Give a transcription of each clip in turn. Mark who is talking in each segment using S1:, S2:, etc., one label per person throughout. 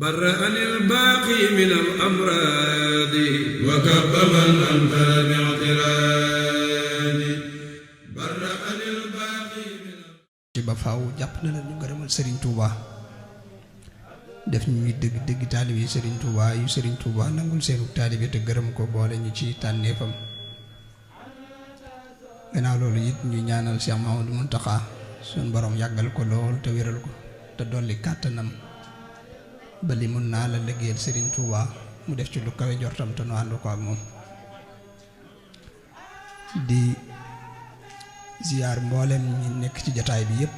S1: برأني الباقي من الأمراض وكب من أنفى باعتراض برأني الباقي من
S2: ci ba faaw jàpp na la ñu gërëmal Serigne Touba def ñuy dëgg dëgg taalibe Serigne Touba yu Serigne Touba nangul seenu taalibe te gërëm ko boole ñu ci tànneefam gannaaw loolu it ñu ñaanal Cheikh Mahamadou Mountakha suñ borom yàggal ko lool te wéral ko te dolli kàttanam ba li mun naa la liggéeyal Serigne Touba mu def ci lu kawe jortam te nu ànd ko ak moom di ziyaar mboolem ñi nekk ci jataay bi yépp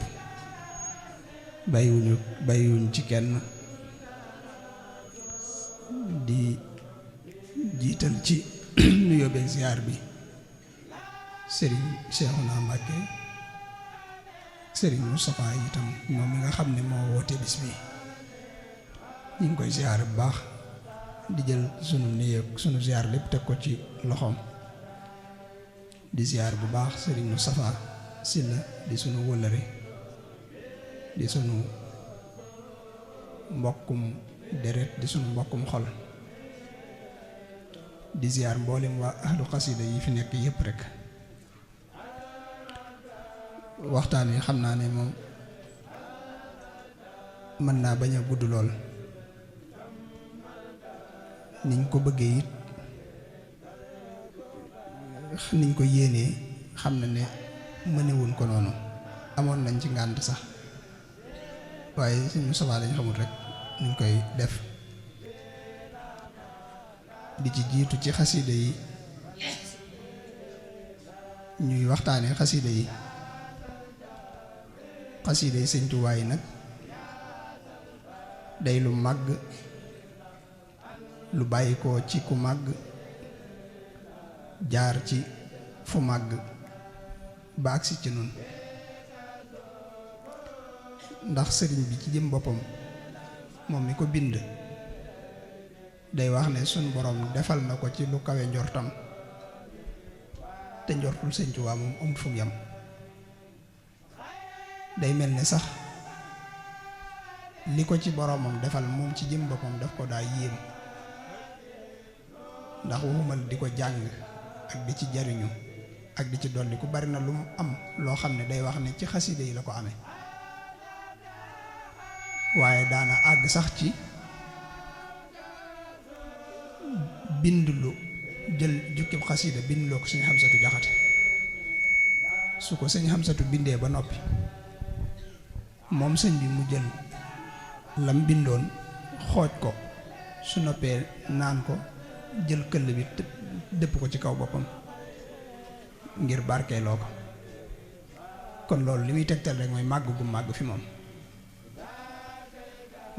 S2: bàyyiwuñ ci kenn di jiital ci nuyoo beeg ziyaar bi Serigne Cheikhouna Mbacké Serigne Moustapha itam moom mi nga xam ne moo woote bis bi ñu ngi koy ziyaar bu baax di jël sunu nuyoo sunu ziyaar lépp teg ko ci loxoom di ziyaar bu baax Serigne Moustapha Sylla di sunu wëllëre di sunu mbokkum deret di sunu mbokkum xol di ziyaar mboolem waa ahlu xasida yi fi nekk yépp rek waxtaan wi xam naa ne moom mën naa bañ a gudd lool niñ ko bëggee it niñ ko yéenee xam na ne mënewuñ ko noonu amoon nañ ci ngànt sax waaye suñu sabaa lañ xamul rek niñ koy def di ci jiitu ci xasida yi ñuy waxtaanee xasida yi Sëñ Tuubaa yi nag day lu màgg lu bàyyi ko ci ku màgg jaar ci fu màgg ba agsi ci nun ndax sëriñ bi ci jëm boppam moom mi ko bind day wax ne sun borom defal na ko ci lu kawe njortam te njortul Sëñ Tuubaa moom amut fu mu yam day mel ne sax li ko ci boromam defal moom ci jëm boppam daf ko daa yéem ndax waxumal di ko jàng ak di ci jariñu ak di ci dolli ku bari na lu mu am loo xam ne day wax ne ci xaside yi la ko amee waaye daana àgg sax ci bind lu jël jukkib xasida bind loo ko sëñ Xamsatu Jaxate su ko sëñ Xamsatu bindee ba noppi moom sëñ bi mu jël lam bindoon xooj ko su noppee naan ko jël këll bi dëpp ko ci kaw boppam ngir barkeeloo ko kon loolu li muy tegtal rek mooy màgg gu màgg fi moom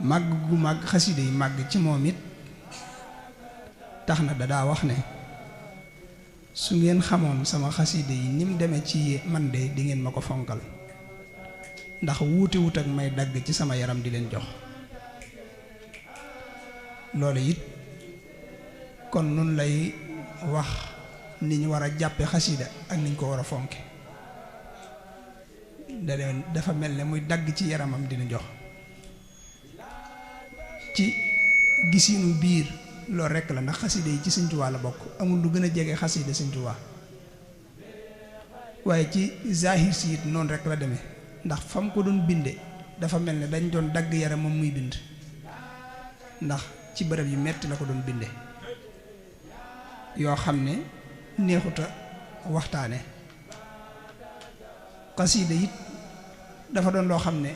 S2: màgg gu màgg xaside yi màgg ci moom it tax na dadaa wax ne su ngeen xamoon sama xaside yi ni mu demee ci man de di ngeen ma ko fonkal ndax wuute wut ak may dagg ci sama yaram di leen jox loolu it kon nun lay wax ni ñu war a jàppe xasida ak niñ ko war a fonke dafa mel ne muy dagg ci yaramam dina jox ci gisinu biir loolu rekk la ndax xasida yi ci Sëñ Tuubaa la bokk amul lu gën a jege xasida Sëñ Tuubaa waaye ci zahir si it noonu rekk la demee ndax fam ko doon binde dafa mel ne dañ doon dagg yaramam muy bind ndax ci bërëb yu metti la ko doon binde yoo xam ne neexuta waxtaane xasida it dafa doon loo xam ne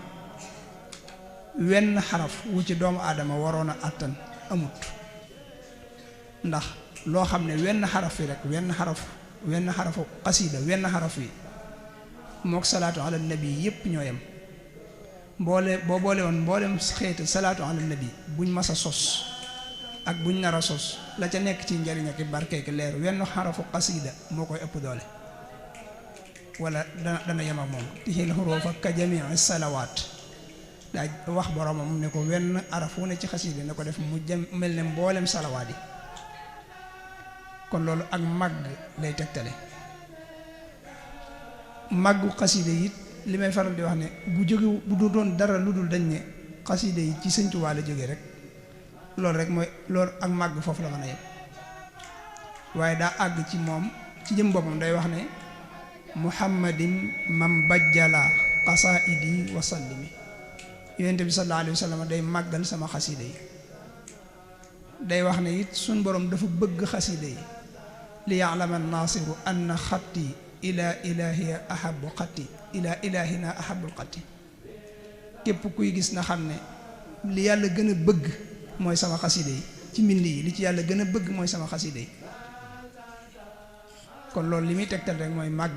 S2: wenn xaraf wu ci doomu aadama waroon a àttan amut ndax loo xam ne wenn xaraf yi rek wenn xarafu xasida wenn xaraf yi mook salaatu ala nabi yépp ñoo yem boo boole woon mboolem xeeti salaatu ala nabi buñ mas a sos ak buñ nar a sos la ca nekk ci njariñ ak barkeeki leer wenn xarafu xasida moo koy ëpp doole wala dana yem ak moom tixil xuruufa ka jamii salawaat daa wax boromam ne ko wenn araf wu ne ci xasida ne ko def mu jëm mel ne mboolem salawaat yi kon loolu ak màgg lay tegtale màggu xasida it li may faral di wax ne bu doon dara lu dul dañ ne xasida yi ci Sëñ Tuubaa la jógee rek loolu rek mooy loolu ak màgg foofu la mën a yem waaye daa àgg ci moom ci jëm boppam day wax ne muhammadin man bajjala qasaidi wa sallimi yonente bi sallallahu alayhi wa sallam day màggal sama xasida yi day wax ne it suñ borom dafa bëgg xasida yi li ya'lama naasiru anna xatti ila ilahiya ahabu xatti ila ilahina ahabul xatti képp kuy gis na xam ne li yàlla gën a bëgg mooy sama xasida yi ci mbind yi li ci yàlla gën a bëgg mooy sama xasida yi kon loolu li muy tegtal rek mooy màgg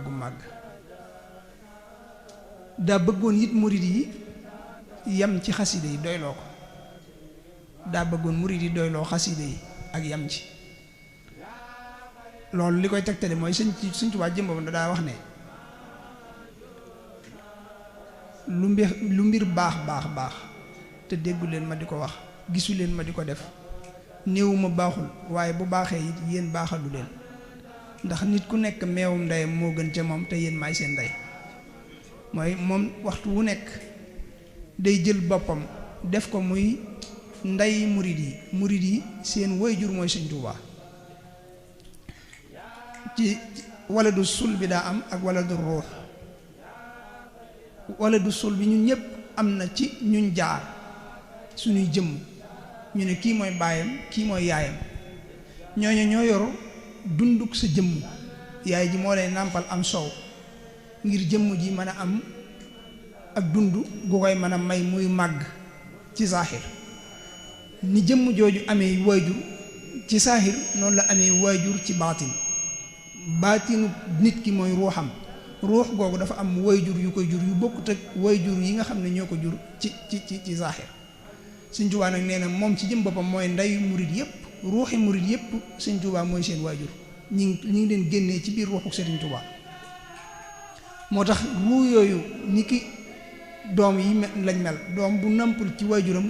S2: gu màgg daa bëggoon it murid yi yam ci xasida yi doyloo ko daa bëggoon murid yi doyloo xasida yi ak yam ci loolu li koy tegtale mooy Sëñ Tuubaa jëmbam daa wax ne lu mbir baax te déggu leen ma di ko wax gisu leen ma di ko def néewuma baaxul waaye bu baaxee it yéen baaxalu leen ndax nit ku nekk meewum ndeyam moo gën ca moom te yéen maay seen ndey mooy moom waxtu wu nekk day jël boppam def ko muy ndey murid yi seen waajur mooy Sëñ Tuubaa ci waladu sul bi daa am ak waladu ruux waladu sul bi ñun ñëpp am na ci ñun jaar suñuy jëmm ñu ne kii mooy baayam kii mooy yaayam ñooñu ñoo yor dunduk sa jëmm yaay ji moo lay nàmpal am soow ngir jëmm ji mën a am ak dund gu koy mën a may muy màgg ci saaxir ni jëmm jooju amee waajur ci saaxir noonu la amee waajur ci baatinu nit ki mooy ruuxam ruux googu dafa am waajur yu koy jur yu bokkut ak waajur yi nga xam ne ñoo ko jur ci saaxir Sëñ Tuubaa nag nee na moom ci jëm boppam mooy ndeyu murid yëpp ruuxi murid yëpp Sëñ Tuubaa mooy seen waajur ñi ngi leen génnee ci biir ruuxu Sëriñ Tuubaa moo tax ruu yooyu ni ki doom yi lañ mel doom bu nampul ci waajuram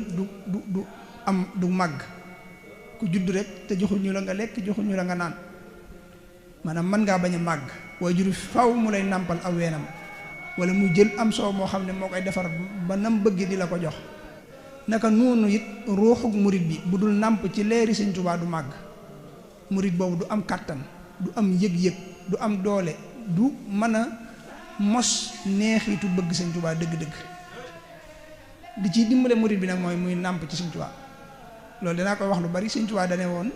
S2: du màgg ku judd rek te joxuñu la nga lekk joxuñu la nga naan maanaam mën ngaa bañ a màgg waajur faw mu lay nàmpal aw weenam wala mu jël am soow moo xam ne moo koy defar ba nam bëgg di la ko jox naka noonu it ruuxuk murit bi bu dul nàmp ci leeri Sëñ Tuubaa du màgg murit boobu du am kàttan du am yëg-yëg du am doole du mën a mos neexitu bëgg Sëñ Tuubaa dëgg-dëgg li ciy dimbale murit bi nag mooy muy nàmp ci Sëñ Tuubaa loolu danaa koy wax lu bari Sëñ Tuubaa dane woon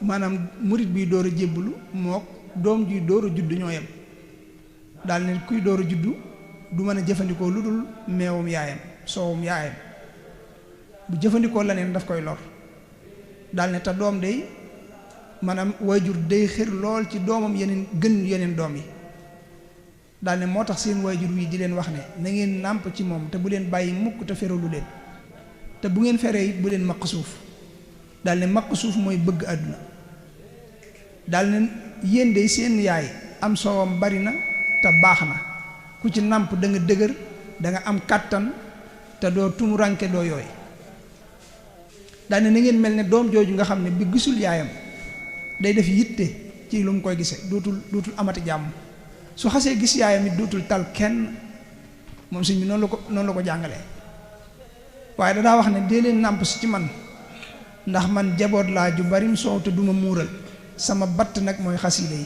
S2: maanaam murit bi door a jébbalu mook doom ji door a judd ñoo yem daal ne kuy door a juddu du mën a jëfandikoo lu dul meewum yaayam soowum yaayam bu jëfandikoo leneen daf koy lor daal ne te doom day maanaam waajur day xër lool ci doomam yeneen doom yi daal ne moo tax seen waajur wi di leen wax ne na ngeen nàmp ci moom te bu leen bàyyi mukk te feralu leen te bu ngeen feree it bu leen maq suuf daal ne maq suuf mooy bëgg àdduna daal ne yéen de seen yaay am soowam bari na te baax na ku ci nàmp da nga dëgër da nga am kàttan te doo tumuranke doo yooy daal ne na ngeen mel ne doom jooju nga xam ne bi gisul yaayam day def yitte ci lu mu koy gisee dootul amati jàmm su xasee gis yaayam it dootul tal kenn moom sëñ bi noonu la ko jàngalee waaye dadaa wax ne dee leen nàmp si ci man ndax man jaboot laa ju barim soow te duma muural sama batt nag mooy xasiida yi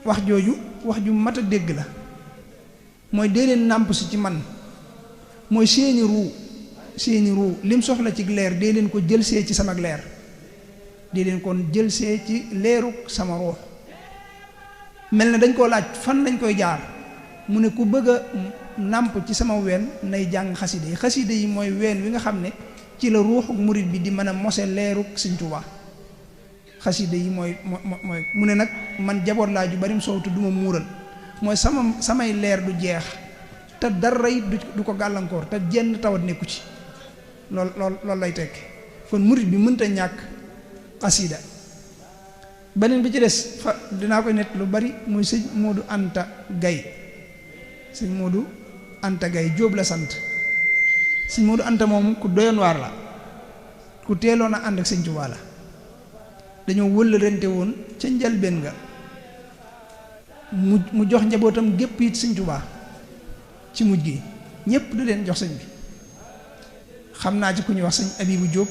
S2: wax jooju wax ju mat a dégg la mooy dee leen nàmp si ci man mooy seeni ruu lim soxla ci leer dee leen ko jëlsee ci sama leer dee leen kon jëlsee ci leeruk sama ruux mel na dañ koo laaj fan lañ koy jaar mu ne ku bëgg a nàmp ci sama ween nay jàng xasiida yi mooy ween wi nga xam ne ci la ruuxuk murit bi di mën a mose leeruk Sëñ Tuubaa xasida yi mooy mu ne nag man jaboot laa ju barim soow te du ma muural mooy samay leer du jeex te dara it du ko gàllankoor te jenn tawat nekku ci loolu lay tekk kon murit bi mënta ñàkk xasida beneen bi ci des fa dinaa koy nett lu bari muy sëñ Moodu Anta Gay sëñ Moodu Anta Gay Jóob la sant sëñ Moodu Anta moom ku doyoon waar la ku teeloon a ànd ak Sëñ Tuubaa la dañoo wëllërante woon ca njalbeen nga mu jox njabootam gépp it Sëñ Tuubaa ci mujj gi ñépp da leen jox sëñ bi xam naa ci ku ñuy wax sëñ Abibu Jóob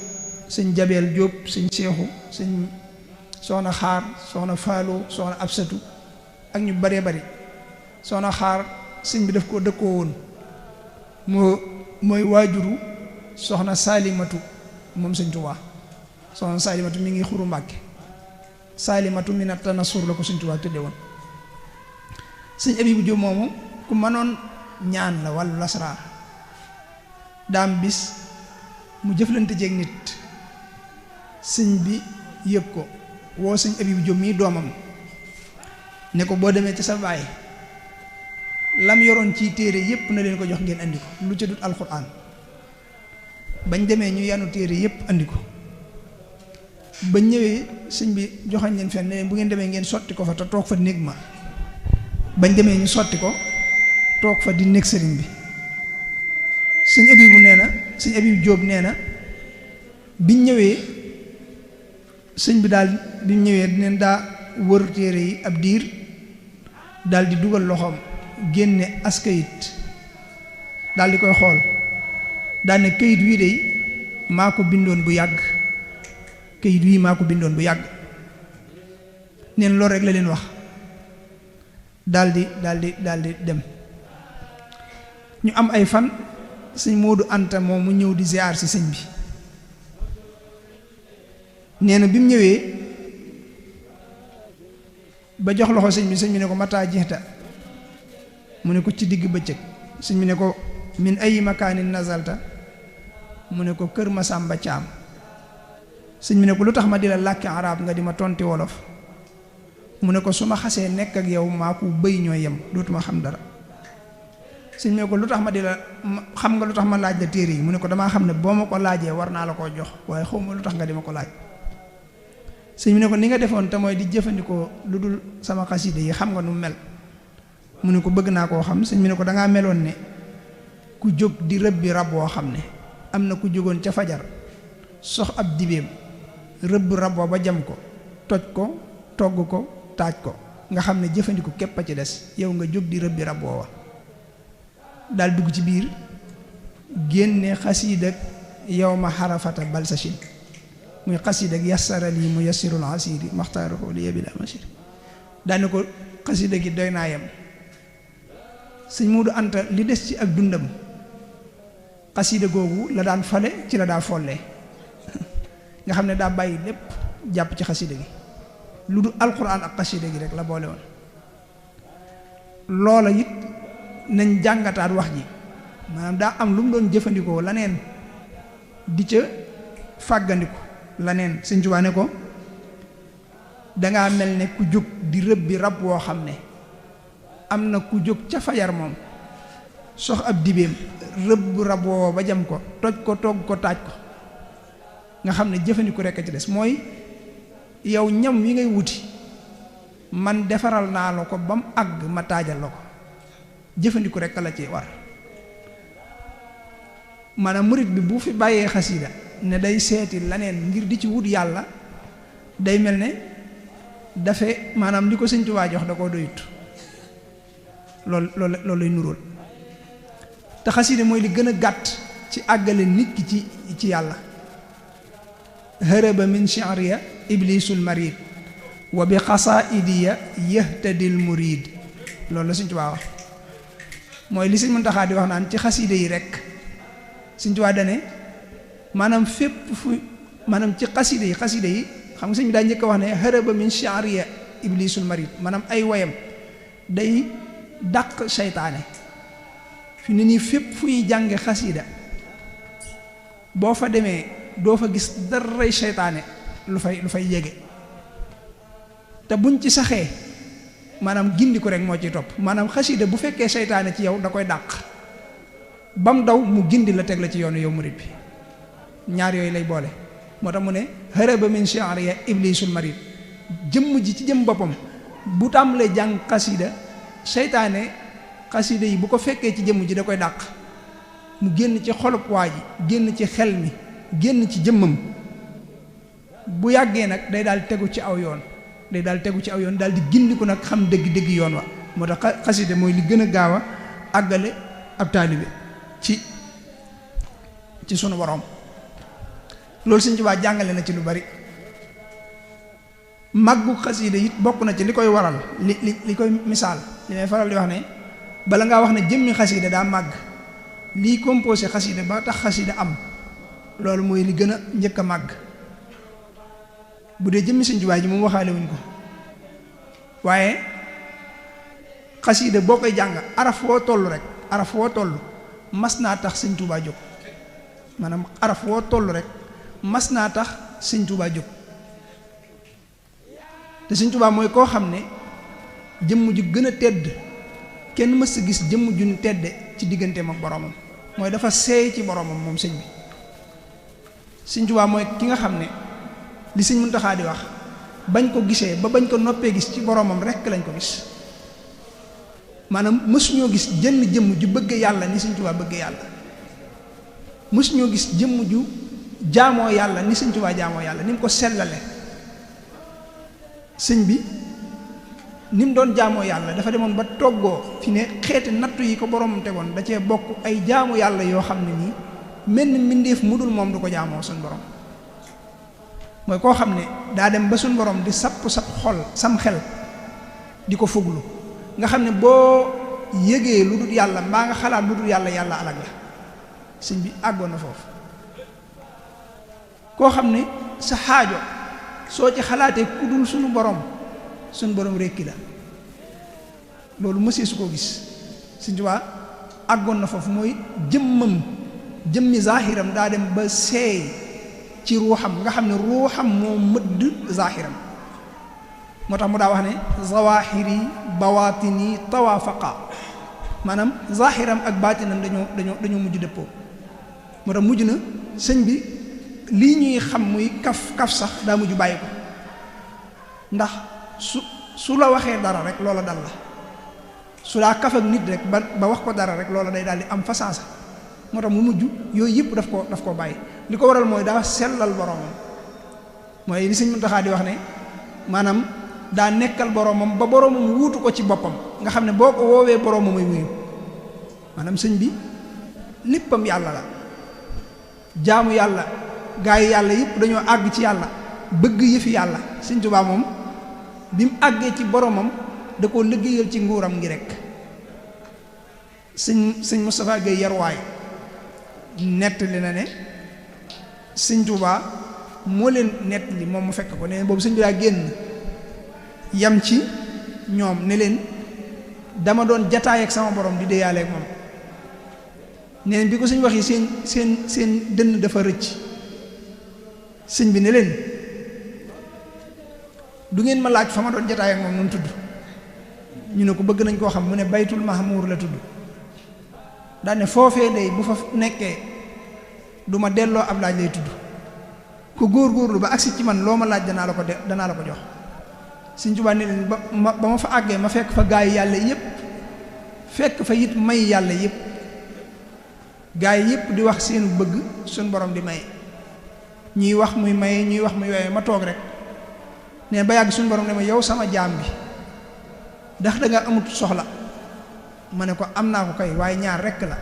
S2: sëñ Jabeel Jóob sëñ Seexu sëñ soxna Xaar soxna Faalo soxna Absatu ak ñu baree bari soxna Xaar sëñ bi daf koo dëkkoo woon mooy waajuru soxna Saalimatu moom sëñ Tuubaa soxna Saalimatu mi ngi Xuru Mbàkke Saalimatu mi na tanasur la ko sëñ Tuubaa tudde woon sëñ Abibu Jóob moomu ku mënoon ñaan la wàllu lasraar daam bis mu jëflante jeeg nit sëñ bi yëg ko woo sëñ Abibu Jóob mii doomam ne ko boo demee ci sa baay lam yoroon ci téere yépp na leen ko jox ngeen andi ko lu ca dut alxuraan bañ demee ñu yanu téere yépp andi ko bañ ñëwee sëñ bi joxañ leen fenn ne leen bu ngeen demee ngeen sotti ko fa te toog fa néeg ma bañ demee ñu sotti ko toog fa di nekk sëriñ bi sëñ Abibu nee na sëñ Abibu Jóob nee na biñ ñëwee sëñ bi daal biñ ñëwee neen daa wër téere yi ab diir daal di dugal loxoom génne as kayit daal di koy xool daal ne kayit wii de maa ko bindoon bu yàgg kayit wii maa ko bindoon bu yàgg neen loolu rek la leen wax daal di dem ñu am ay fan sëñ Moodu Anta moom mu ñëw di ziar si sëñ bi nee na bi mu ñëwee ba jox loxo sëñ bi ne ko mataa jixta mu ne ko ci digg bëccëg sëñ bi ne ko min ay makaanin nazalta mu ne ko kër Masamba Caam sëñ bi ne ko lu tax ma di la làkki arab nga di ma tonti wolof mu ne ko su ma xasee nekk ak yow maa ko bëy ñoo yem dootuma xam dara sëñ bi ne ko lu tax ma di la xam nga lu tax ma laaj la téere yi mu ne ko damaa xam ne boo ma ko laajee war naa la koo jox waaye xaw ma lu tax nga di ma ko laaj sëñ bi ne ko ni nga defoon te mooy di jëfandikoo lu dul sama xasida yi xam nga nu mel mu ne ko bëgg naa koo xam sëñ bi ne ko dangaa meloon ne ku jóg di rëbbi rab woo xam ne am na ku jógoon ca fajar sox ab dibeem rëbb rab woo ba jam ko toj ko togg ko taaj ko nga xam ne jëfandiku képp a ci des yow nga jóg di rëbbi rab woowa daal dugg ci biir génne xasiid ak yow ma xarafata balsachin muy xasiid ak yassara lii mu yassirul asiri maxtaarahu li yabil amashir daane ko xasiida gi doy naa yem sëñ Moodu Anta li des ci ak dundam xasiida googu la daan fale ci la daa follee nga xam ne daa bàyyi lépp jàpp ci xasiida gi lu du alquran ak xasiida gi rek la boole woon loola it nañ jàngataat wax ji maanaam daa am lu mu doon jëfandikoo laneen di ca fàggandiku laneen sëñ Tuubaa ne ko dangaa mel ne ku jóg di rëbbi rab woo xam ne am na ku jóg ca fajar moom sox ab dibeem rëbb rab woo ba jam ko toj ko togg ko taaj ko nga xam ne jëfandiku rekk a ci des mooy yow ñam wi ngay wuti man defaral naa la ko ba mu àgg ma taajal la ko jëfandiku rekk la ci war maanaam murit bi bu fi bàyyee xasiida ne day seeti laneen ngir di ci wut yàlla day mel ne dafe maanaam li ko Sëñ Tuubaa jox da koo doyut loolu lay nuróol te xasiida mooy li gën a gàtt ci àggale nit ki ci yàlla hërëba min shi'riya iblisul marid wa bi xasaidiya yahtadil murid loolu la Sëñ Tuubaa wax mooy li Sëñ Muntaxaa di wax naan ci xasiida yi rekk Sëñ Tuubaa dane maanaam fépp fu maanaam ci xasiida yi xam nga sëñ bi daa njëkk a wax ne hërëba min shi'riya iblisul marid maanaam ay woyam day dàq seytaane fi ne nii fépp fu ñuy jànge xasiida boo fa demee doo fa gis daray seytaane lu fay yéege te buñ ci saxee maanaam gindi ko rek moo ciy topp maanaam xasiida bu fekkee seytaane ci yow da koy dàq bam daw mu gindi la teg la ci yoonu yow murid bi ñaar yooyu lay boole moo tax mu ne hërëba min shi'riya iblisul marid jëmm ji ci jëm boppam bu tàmbalee jàng xasiida seytaane xasiida yi bu ko fekkee ci jëmm ji da koy dàq mu génn ci xolub waa ji génn ci xel mi génn ci jëmmam bu yàggee nag day daal tegu ci aw yoon daal di gindiku nag xam dëgg-dëgg yoon wa moo tax xasiida mooy li gën a gaaw a àggale ab taalibe ci ci sunu borom. loolu Sëñ Tuubaa jàngale na ci lu bari. màggu xasiida it bokk na ci li koy waral li koy misaal li may faral di wax ne bala ngaa wax ne jëmmi xasiida daa màgg lii composé xasiida ba tax xasiida am loolu mooy li gën a njëkk a màgg. bu dee jëmmi Sëñ Tuubaa ji moom waxaale wuñ ko waaye xasiida boo koy jàng araf woo toll rek araf woo toll mas naa tax Sëñ Tuubaa jóg maanaam araf woo toll rek mas naa tax Sëñ Tuubaa jóg. te Sëñ Tuubaa mooy koo xam ne jëmm ju gën a tedd kenn mës a gis jëmm ju ñu tedde ci digganteem ak boromam mooy dafa seey ci boromam moom sëñ bi. Sëñ Tuubaa mooy ki nga xam ne li Sëñ Muntaxaa di wax bañ ko gisee ba bañ ko noppee gis ci boromam rekk lañ ko gis maanaam mësuñoo gis jënn jëmm ju bëgg yàlla ni Sëñ Tuubaa bëgg yàlla mësuñoo gis jëmm ju jaamoo yàlla ni Sëñ Tuubaa jaamoo yàlla ni mu ko sellale. sëñ bi ni mu doon jaamoo yàlla dafa demoon ba toggoo fi ne xeeti nattu yi ko boromam tegoon da cee bokk ay jaamu yàlla yoo xam ne nii menn mbindeef mu dul moom du ko jaamoo suñ borom. mooy koo xam ne daa dem ba suñ borom di sapp sab xol sam xel di ko fuglu nga xam ne boo yëgee lu dul yàlla mbaa nga xalaat lu dul yàlla yàlla alag la sëñ bi àggoon na foofu. koo xam ne sa xaajo soo ci xalaatee ku dul suñu borom rekki la loolu mësee su ko gis. Sëñ Tuubaa àggoon na foofu mooy jëmmi zaahiram daa dem ba seey ci ruuxam nga xam ne ruuxam moo mëdd zaahiram moo tax mu daa wax ne zawahiri bawaatini tawaafaqa maanaam zaahiram ak baatinam dañoo mujj dëppoo. moo tax mujj na sëñ bi lii ñuy xam muy kaf sax daa mujj bàyyi ko ndax su la waxee dara rek loola dal la su daa kaf ak nit rek ba wax ko dara rek loola day daal di am façansa. moo tax mu mujj yooyu yëpp daf koo bàyyi li ko waral mooy daa sellal boromam mooy li Sëñ Muntaxaa di wax ne maanaam daa nekkal boromam ba boromam wuutu ko ci boppam nga xam ne boo ko woowee boromam ay wuyu maanaam sëñ bi léppam yàlla la jaamu yàlla. gaa yi yàlla yëpp dañoo àgg ci yàlla bëgg yëfi yàlla. Sëñ Tuubaa moom bi mu àggee ci boromam da koo liggéeyal ci nguuram ngi rek. sëñ Moustapha Gueye Yarwaay nettali na ne Sëñ Tuubaa moo leen nettali moom mu fekk ko ne boobu sëñ bi daa génn yam ci ñoom ne leen dama doon jataay ak sama borom di déyaale ak moom neen bi ko sëñ wax yi seen dënn dafa rëcc. sëñ bi ne leen du ngeen ma laaj fa ma doon jataay ak moom noonu tudd ñu ne ko bëgg nañ koo xam mu ne baytul mahmuur la tudd daa ne foofee day bu fa nekkee du ma delloo ab laaj lay tudd ku góor-góorlu ba agsi ci man loo ma laaj danaa la ko jox. Sëñ Tuubaa ne leen ba ma fa àggee ma fekk fa gaa yi yàlla yëpp fekk fa it may yàlla yëpp gaa yi yëpp di wax seenu bëgg suñ borom di maye. ñuy wax muy maye ñuy wax muy waaye ma toog rek ne ba yàgg suñu borom ne ma yow sama jaam bi ndax da nga amut soxla ma ne ko am naa ko kay waaye ñaar rekk la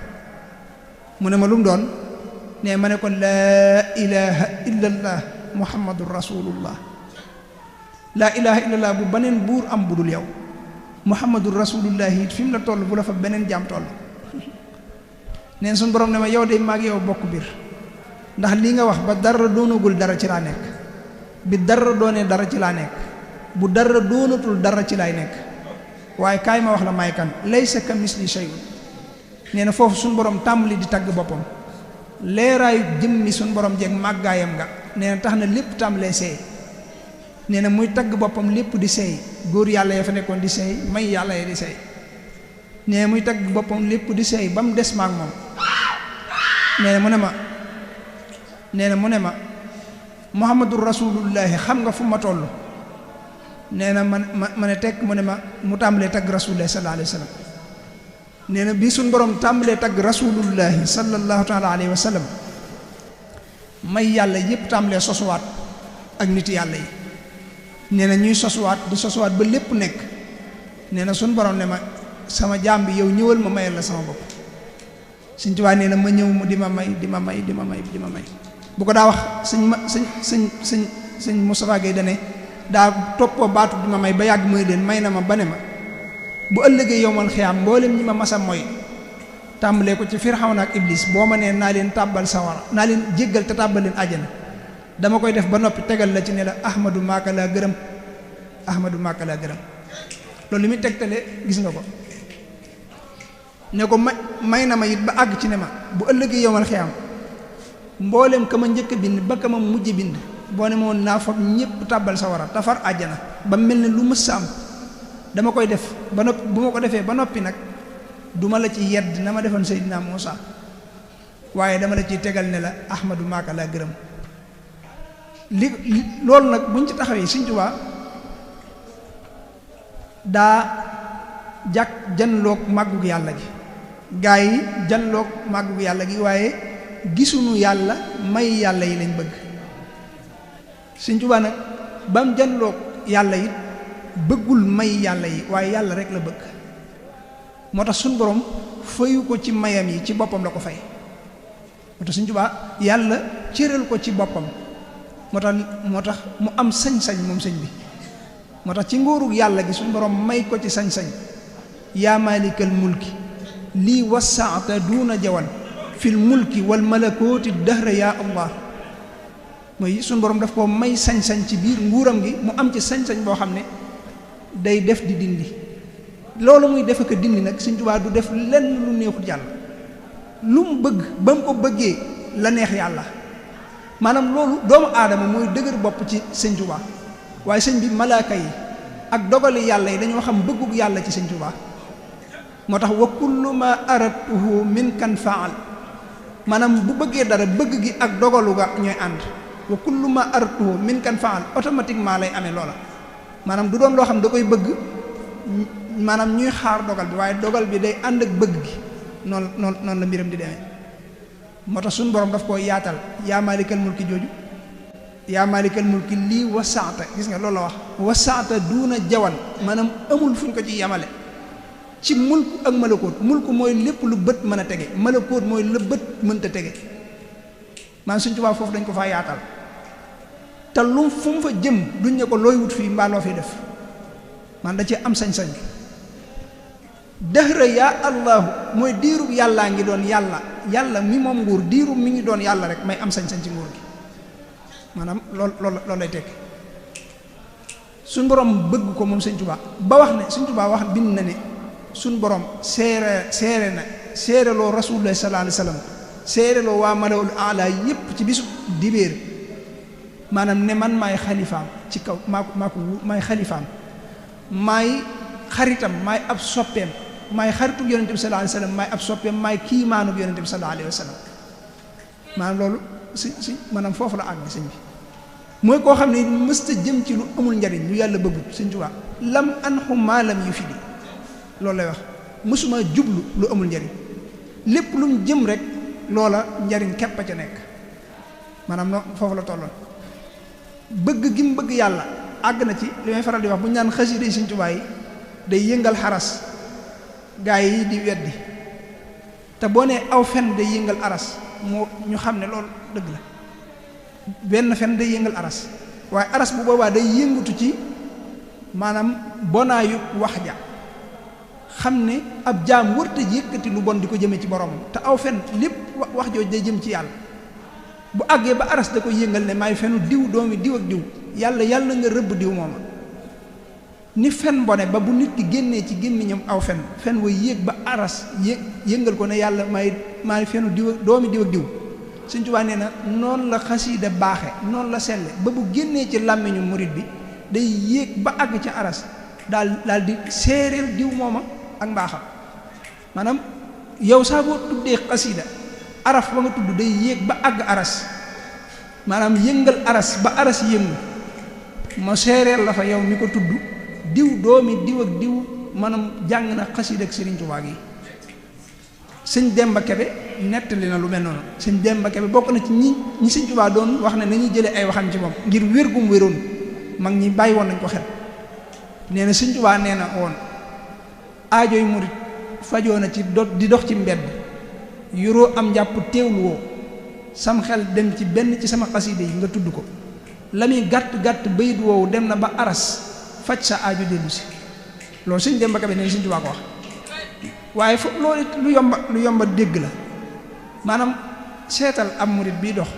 S2: mu ne ma lu mu doon ne ma ne ko laa ilaha illallah muhammadur rasulullah laa ilaha illallah bu beneen buur am bu dul yow muhammadur rasulullah it fi mu la toll bu la fa beneen jaam toll neen suñu borom ne ma yow de maag yow bokk biir ndax lii nga wax ba dara doonagul dara ci laa nekk bi dara doonee dara ci laa nekk bu dara doonatul dara ci laay nekk waaye kaay ma wax la may kan laysa ka misli shay'un nee na foofu suñu borom tàmbali di tagg boppam leeraayu jëmmi suñu borom jeeg màggaayam nga nee na tax na lépp tàmbalee seey nee na muy tagg boppam lépp di seey góor yàlla ya fa nekkoon di seey may yàlla ya di seey nee na muy tagg boppam lépp di seey ba mu des maag moom nee na mu ne ma muhammadur rasulullahi xam nga fu ma toll nee na ma ne tekk mu ne ma mu tàmbalee tagg rasulullahi sallallahu alayhi wa sallam nee na bii suñ borom tàmbalee tagg rasulullahi sallallahu taala alayhi wa sallam may yàlla yépp tàmbalee sosuwaat ak nit yàlla yi nee na ñuy sosuwaat di sosuwaat ba lépp nekk nee na suñ borom ne ma sama jaam bi yow ñëwal ma mayal la sama bopp Sëñ Tuubaa nee na ma ñëw mu di ma may di ma may di ma may di ma may bu ko daa wax sëñ Moustapha Gueye dane daa toppoo baatu di ma may ba yàgg muy leen may na ma ba ne ma bu ëllëgee yowmal xiyaam mboolem ñi ma masa mooy tàmbalee ko ci Firawna ak Iblis boo ma nee naa leen tàbbal sawara naa leen jéggal te tàbbal leen àjjana dama koy def ba noppi tegal la ci ne la Ahmadu Maaka laa gërëm Ahmadu Maaka laa gërëm loolu li muy tegtale gis nga ko ne ko may na ma it ba àgg ci ne ma bu ëllëgee yowmal xiyaam mboolem ka ma njëkk a bind ba ka ma mujj bind boo ne moom naa foog ñëpp tàbbal sawara tafar àjjana ba mel ne lu mës sa am dama koy def ba noppi bu ma ko defee ba noppi nag duma la ci yedd na ma defoon Seydina Muusa waaye dama la ciy tegal ne la Ahmadu Maaka laa gërëm li loolu nag buñ ci taxawee Sëñ Tuubaa daa janloog màggug yàlla gi gaa yi janloog màggug yàlla gi waaye gisuñu yàlla may yàlla yi lañ bëgg Sëñ Tuubaa nag bam janloog yàlla it bëggul may yàlla yi waaye yàlla rek la bëgg moo tax suñ borom fayu ko ci mayam yi ci boppam la ko fay moo tax Sëñ Tuubaa yàlla cëral ko ci boppam moo tax mu am sañ-sañ moom sëñ bi moo tax ci nguurug yàlla gi suñ borom may ko ci sañ-sañ yaa maalikal mulki lii wasaata duuna jawal fil mulki wal malakooti dahra yaa allah mooy suñ borom daf ko may sañ-sañ ci biir nguuram gi mu am ci sañ-sañ boo xam ne day def di dindi loolu muy def ak dindi nag Sëñ Tuubaa du def lenn lu neexut yàlla lu mu bëgg ba mu ko bëggee la neex yàlla maanaam loolu doomu aadama mooy dëgër bopp ci Sëñ Tuubaa waaye sëñ bi malaaka yi ak dogali yàlla yi dañoo xam bëggug yàlla ci Sëñ Tuubaa moo tax wa kullu ma aradtuhu min kan faal maanaam bu bëggee dara bëgg gi ak dogalu ga ñooy ànd wa kullu ma aradtuhu min kan faal automatiquement lay amee loola maanaam du doon loo xam da koy bëgg maanaam ñuy xaar dogal bi waaye dogal bi day ànd ak bëgg gi noonu la mbiram di demee moo tax suñu borom daf koo yaatal yaa maalikal mulki jooju yaa maalikal mulki lii wasaata gis nga loolu la wax wasaata duuna jawan maanaam amul fuñ ko ci yemale ci mulku ak malakoot mulku mooy lépp lu bët mën a tege malakoot mooy la bët mënta tege maanaam Sëñ Tuubaa foofu dañ ko faa yaatal te lu fu mu fa jëm duñ ne ko looy wut fii mbaa loo fiy def man da ci am sañ-sañ dëhra yaa allahu mooy diirub yàllaa ngi doon yàlla mi moom nguur diirub mi ngi doon yàlla rek may am sañ-sañ ci nguur gi maanaam loolu lay tekki suñ borom bëgg ko moom Sëñ Tuubaa ba wax ne Sëñ Tuubaa wax bind na ne suñ borom seereloo rasulullah sallallahu alayhi wasallam seereloo waa malawul ala yépp ci bisu dibéer maanaam ne man maay xalifaam ci kaw maay xalifaam maay xaritam maay ab soppeem maay xaritug yonente bi sallallahu alayhi wasallam maay ab soppeem maay kiimaanug yonente bi sallallahu alayhi wasallam maanaam loolu si maanaam foofu la àgg sëñ bi mooy koo xam ne mësta jëm ci lu amul njariñ lu yàlla bëggut Sëñ Tuubaa lam anxu maalam yu fi di loolu lay wax mësuma jublu lu amul njariñ lépp lu mu jëm rek loola njariñ képp a ca nekk maanaam foofu la tolloon bëgg gi mu bëgg yàlla àgg na ci li may faral di wax bu ñu naan xasida yi Sëñ Tuubaa yi day yëngal xaras gaa yi di weddi te boo nee aw fen day yëngal aras moo ñu xam ne loolu dëgg la benn fen day yëngal aras waaye aras bu boobaa day yëngatu ci maanaam bonaayu wax ja xam ne ab jaam wërta yëkkati lu bon di ko jëmee ci borom te aw fen lépp wax jooj day jëm ci yàlla bu àggee ba aras da ko yëngal ne maay fenu diw doomi diw ak diw yàlla nga rëbb diw mooma ni fen bone ba bu nit ki génnee ci gémmiñam aw fen way yéeg ba aras yëngal ko ne yàlla maay fenu diw doomi diw ak diw Sëñ Tuubaa nee na noonu la xasiida baaxe noonu la selle ba bu génnee ci làmmiñu murit bi day yéeg ba àgg ca aras daal di séeréel diw mooma ak mbaaxam maanaam yow saa boo tuddee xasiida araf ba nga tudd day yéeg ba àgg aras maanaam yëngal aras ba aras yëngu ma séeréel la fa yow mi ko tudd diw doomi diw ak diw maanaam jàng na xasiida ak Sëriñ Tuubaa gi sëñ Demba Kebe nettali na lu mel noonu sëñ Demba Kebe bokk na ci ñi Sëñ Tuubaa doon wax ne nañuy jëlee ay waxam ci moom ngir wér gum wéroon mag ñi bàyyi woon nañ ko xel nee na Sëñ Tuubaa nee na woon aajoy murit fajoo na ci di dox ci mbedd yuroo am njàpp teewlu woo sam xel dem ci benn ci sama xaside yi nga tudd ko la muy gàtt bayit woowu dem na ba aras faj sa aaju dellu si loolu Sëñ Demba Kebe neen Sëñ Tuubaa ko wax waaye fo loolu lu yomba dégg la maanaam seetal am murit bii dox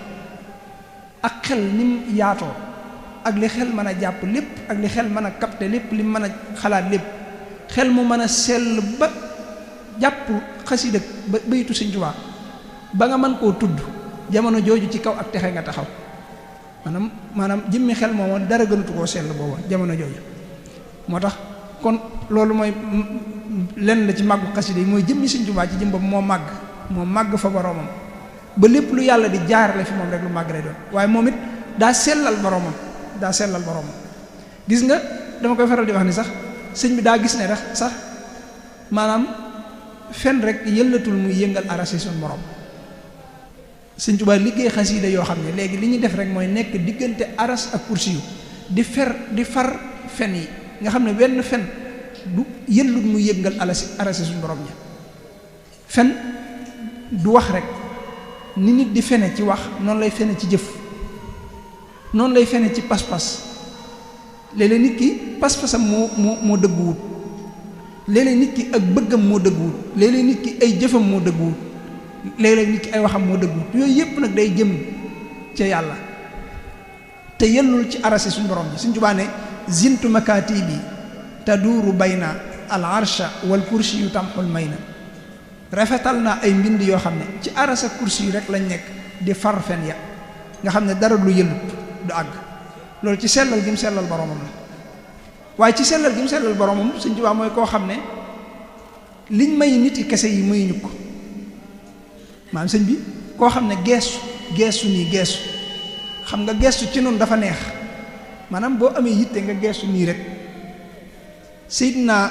S2: ak xel ni mu yaatoo ak li xel mën a jàpp lépp ak li xel mën a capter lépp li mën a xalaat lépp xel mu mën a sell ba jàpp xasida ba bayitu Sëñ Tuubaa ba nga mën koo tudd jamono jooju ci kaw ak texe nga taxaw maanaam jëmmi xel moomu dara gënatu koo sell booba jamono jooju moo tax kon loolu mooy lenn la ci màggu xasida yi mooy jëmmi Sëñ Tuubaa ci jëm boobu moo màgg fa boroomam ba lépp lu yàlla di jaarale fi moom rek lu màgg lay doon waaye moom it daa sellal boroomam gis nga dama koy faral di wax ni sax sëñ bi daa gis ne rek sax maanaam fen rek yëllatul muy yëngal arasi suñu borom Sëñ Tuubaa liggéey xasida yoo xam ne léegi li ñuy def rek mooy nekk diggante aras ak kursi yu di far fen yi nga xam ne wenn fen du yëllut muy yëngal arasi suñu borom ña fen du wax rek ni nit di fene ci wax noonu lay fene ci jëf noonu lay fene ci pas-pas léeg-léeg nit ki pas-pasam moo dëgguwut léeg-léeg nit ki ak bëggam moo dëgguwut léeg-léeg nit ki ay jëfam moo dëgguwut léeg-léeg nit ki ay waxam moo dëgguwut yooyu yépp nag day jëm ca yàlla te yellul ci arasi suñu borom bi Sëñ Tuubaa ne zintu makatibi taduuru bayna al arsha wal kursi yu tamxul may na rafetal naa ay mbind yoo xam ne ci arasa kursi yu rek lañ nekk di far fen ya nga xam ne dara lu yëllut du àgg loolu ci sellal gi mu sellal boromam la waaye ci sellal gi mu sellal boromam Sëñ Tuubaa mooy koo xam ne liñ may nit yi kese yi mayuñu ko maanaam sëñ bi koo xam ne geestu nii geestu xam nga geestu ci noonu dafa neex maanaam boo amee yitte nga geestu nii rek Seydina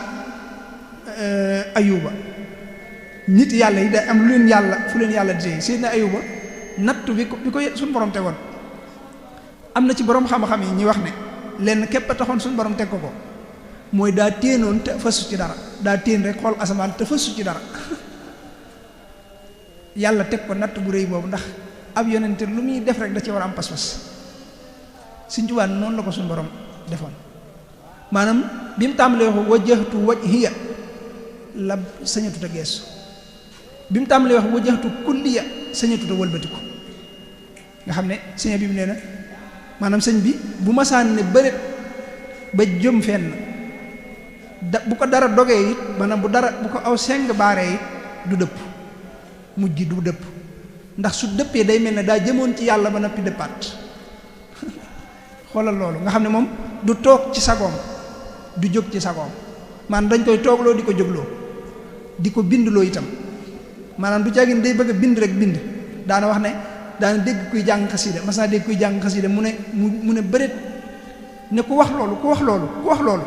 S2: Ayuba nit yàlla yi day am fu leen yàlla di tey Seydina Ayuba nattu bi ko suñu borom tegoon am na ci borom xam-xam yi ñuy wax ne lenn képp a taxoon suñu borom teg ko mooy daa téenoon te fasu ci dara daa téen rek xool asamaan te fasu ci dara yàlla teg ko natt bu rëy boobu ndax ab yonente lu muy def rek da ci war a am pas-pas Sëñ Tuubaa noonu la ko suñu borom defoon maanaam bi mu tàmbalee wax wajjahtu wajhiya la sañatut a geesu bi mu tàmbalee wax wajjahtu kulliya sañatut a wëlbatiku nga xam ne sëñ bi mu nee na maanaam sëñ bi bu masaan ne bëreet ba jëm fenn bu ko dara dogee it maanaam bu ko aw seng baaree it du dëpp mujj gi du dëpp ndax su dëppee day mel ne daa jëmoon ci yàlla ba noppi dëppaat xoolal loolu nga xam ne moom du toog ci sagoom du jóg ci sagoom maanaam dañ koy toogloo di ko jógloo di ko bindloo itam maanaam du caagin day bëgg a bind rek bind daana wax ne daana dégg kuy jàng xasida mas naa dégg kuy jàng xasida mu ne bëreet ne ku wax loolu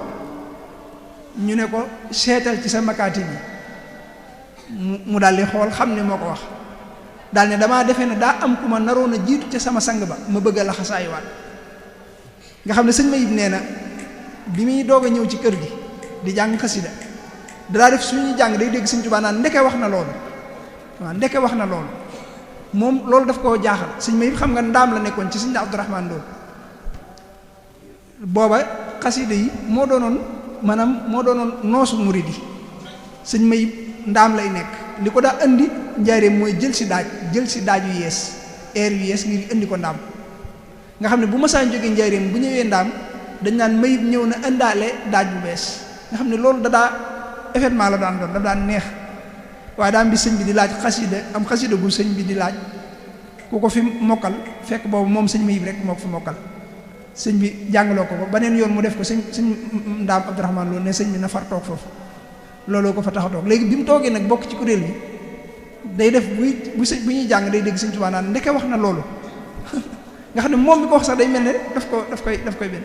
S2: ñu ne ko seetal ci sa makaati bi mu daal di xool xam ne moo ko wax daal ne damaa defee ne daa am ku ma naroon a jiitu ca sama sang ba ma bëgg a laxasaayuwaat nga xam ne sëñ Mayib nee na bi muy doog a ñëw ci kër gi di jàng xasida daa def suñuy jàng day dégg Sëñ Tuubaa naan ndeke wax na loolu waaw ndeke wax na loolu moom loolu daf koo jaaxal sëñ Mayib xam nga ndaam la nekkoon ci sëñ Abdourahmane Lo booba xasida yi moo doonoon noosu murid yi sëñ Mayib ndaam lay nekk li ko daa indi njaareem mooy jël si daaj yu yees air yu yees ngir indi ko ndaam nga xam ne bu masaan jógee njaareem bu ñëwee ndaam dañ naan Mayib ñëw na indaale daaj bu bees nga xam ne loolu dadaa événement la daan doon da daan neex waaye daan bi sëñ bi di laaj xasida gu sëñ bi di laaj ku ko fi mokkal fekk boobu moom sëñ Mayib rek moo ko fi mokkal sëñ bi jàngaloo ko beneen yoon mu def ko sëñ ndaam Abdourahmane Lo ne sëñ bi na far toog foofu looloo ko fa tax a toog léegi bi mu toogee nag bokk ci kuréel gi day def bu ñuy jàng day dégg Sëñ Tuubaa naan ndeke wax na loolu nga xam ne moom mi ko wax sax day mel ne daf koy benn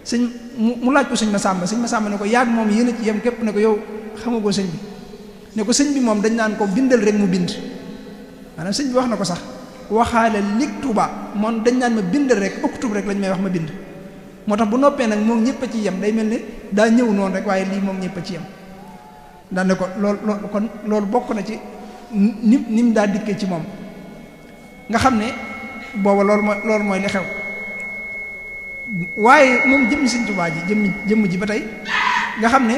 S2: sëñ mu laaj ko sëñ Masamba ne ko yaag moom yéen a ci yem képp ne ko yow xamagoo sëñ bi ne ko sëñ bi moom dañ naan ko bindal rek mu bind maanaam sëñ bi wax na ko sax waxaale lig Tuubaa moom dañ naan ma bindal rek octobre rek lañ may wax ma bind moo tax bu noppee nag moom ñëpp a ci yem day mel ne daa ñëw noonu rek waaye lii moom ñëpp a ci yem daan ne ko loolu bokk na ci ni mu daa dikkee ci moom nga xam ne booba loolu mooy li xew waaye moom jëmmi Sëñ Tuubaa ji jëmm ji ba tey nga xam ne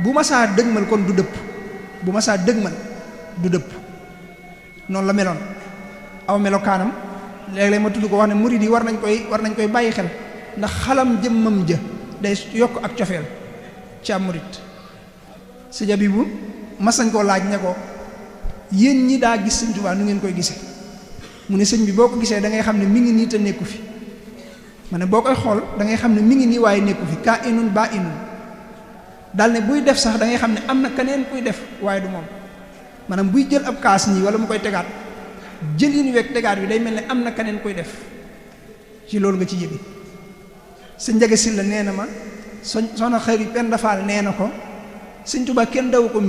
S2: bu ma saa dëgmal kon du dëpp bu ma saa dëgmal du dëpp noonu la meloon aw melokaanam léeg-léeg ma tudd ko wax ne murid yi war nañ koy bàyyi xel ndax xalam jëmmam ja day yokk ak cofeel ci am murid si jabi bu mas nañ koo laaj ne ko yéen ñi daa gis Sëñ Tuubaa nu ngeen koy gisee mu ne sëñ bi boo ko gisee da ngay xam ne mi ngi nii te nekku fi ma ne boo koy xool da ngay xam ne mi ngi nii waaye nekku fi kaa inun baa inun daal ne buy def sax da ngay xam ne am na keneen kuy def waaye du moom maanaam buy jël ab kaas nii wala mu koy tegaat jël yi ñu wekk tegaat bi day mel ne am na keneen kuy def ci loolu nga ci yëge sa njege si la nee na ma soxna xëri Penda Faal nee na ko Sëñ Tuubaa kenn daw ko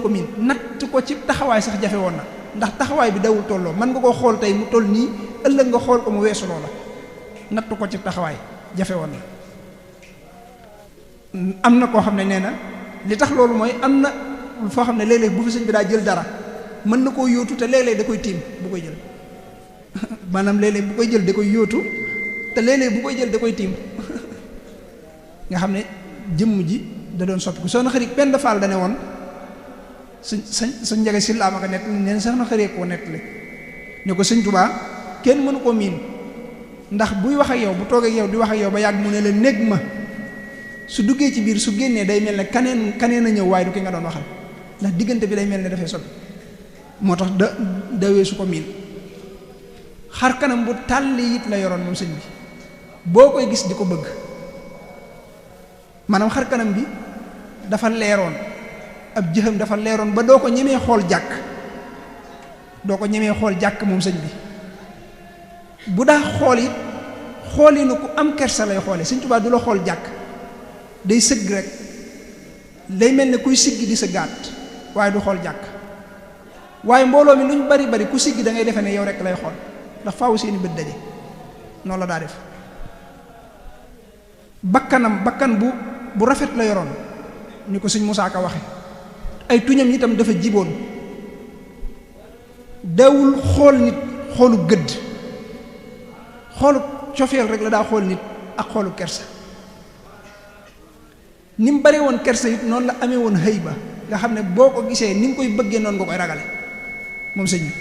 S2: miin natt ko ci taxawaay sax jafe woon na ndax taxawaay bi dawul tolloo mën nga koo xool tey mu toll nii ëllëg nga xool ko mu weesu loola natt ko ci taxawaay jafe woon na am na koo xam ne nee na li tax loolu mooy am na foo xam ne léeg-léeg bu fi sëñ bi daa jël dara mën na koo yóotu te léeg-léeg da koy tiim bu koy jël maanaam léeg-léeg bu koy jël da koy yóotu te léeg-léeg bu koy jël da koy tiim nga xam ne jëmm ji da doon soppi ko soo na xarit Penda Faal da ne woon suñ njege si laa ma ko nett nee na sax na xëree koo nettali ne ko Sëñ Tuubaa kenn mënu koo miin ndax buy wax ak yow bu toogee ak yow di wax ak yow ba yàgg mu ne la néeg ma su duggee ci biir su génnee day mel ne kaneen a ñëw waaye du ki nga doon waxal ndax diggante bi day mel ne dafay soppi moo tax dawee su ko miin xar kanam bu tàlli it la yoroon moom sëñ bi boo koy gis di ko bëgg maanaam xar kanam bi dafa leeroon ab jëxam dafa leeroon ba doo ko ñemee xool jàkk moom sëñ bi bu daa xool it xooli na ku am kersa lay xoole Sëñ Tuubaa du la xool jàkk day sëgg rek day mel ne kuy siggi di sëggaat waaye du xool jàkk waaye mbooloo mi lu ñu bari bari ku siggi da ngay defe ne yow rek lay xool ndax faaw seeni bët daje noonu la daa def bakkan bu rafet la yoroon ni ko Sëñ Musaa Ka waxe ay tuñam itam dafa jiboon dawul xool nit xoolu gëdd xoolu cofeel rek la daa xool nit ak xoolu kersa ni mu bare woon kersa it noonu la amee woon hëy ba nga xam ne boo ko gisee ni nga koy bëggee noonu nga koy ragale moom sëñ bi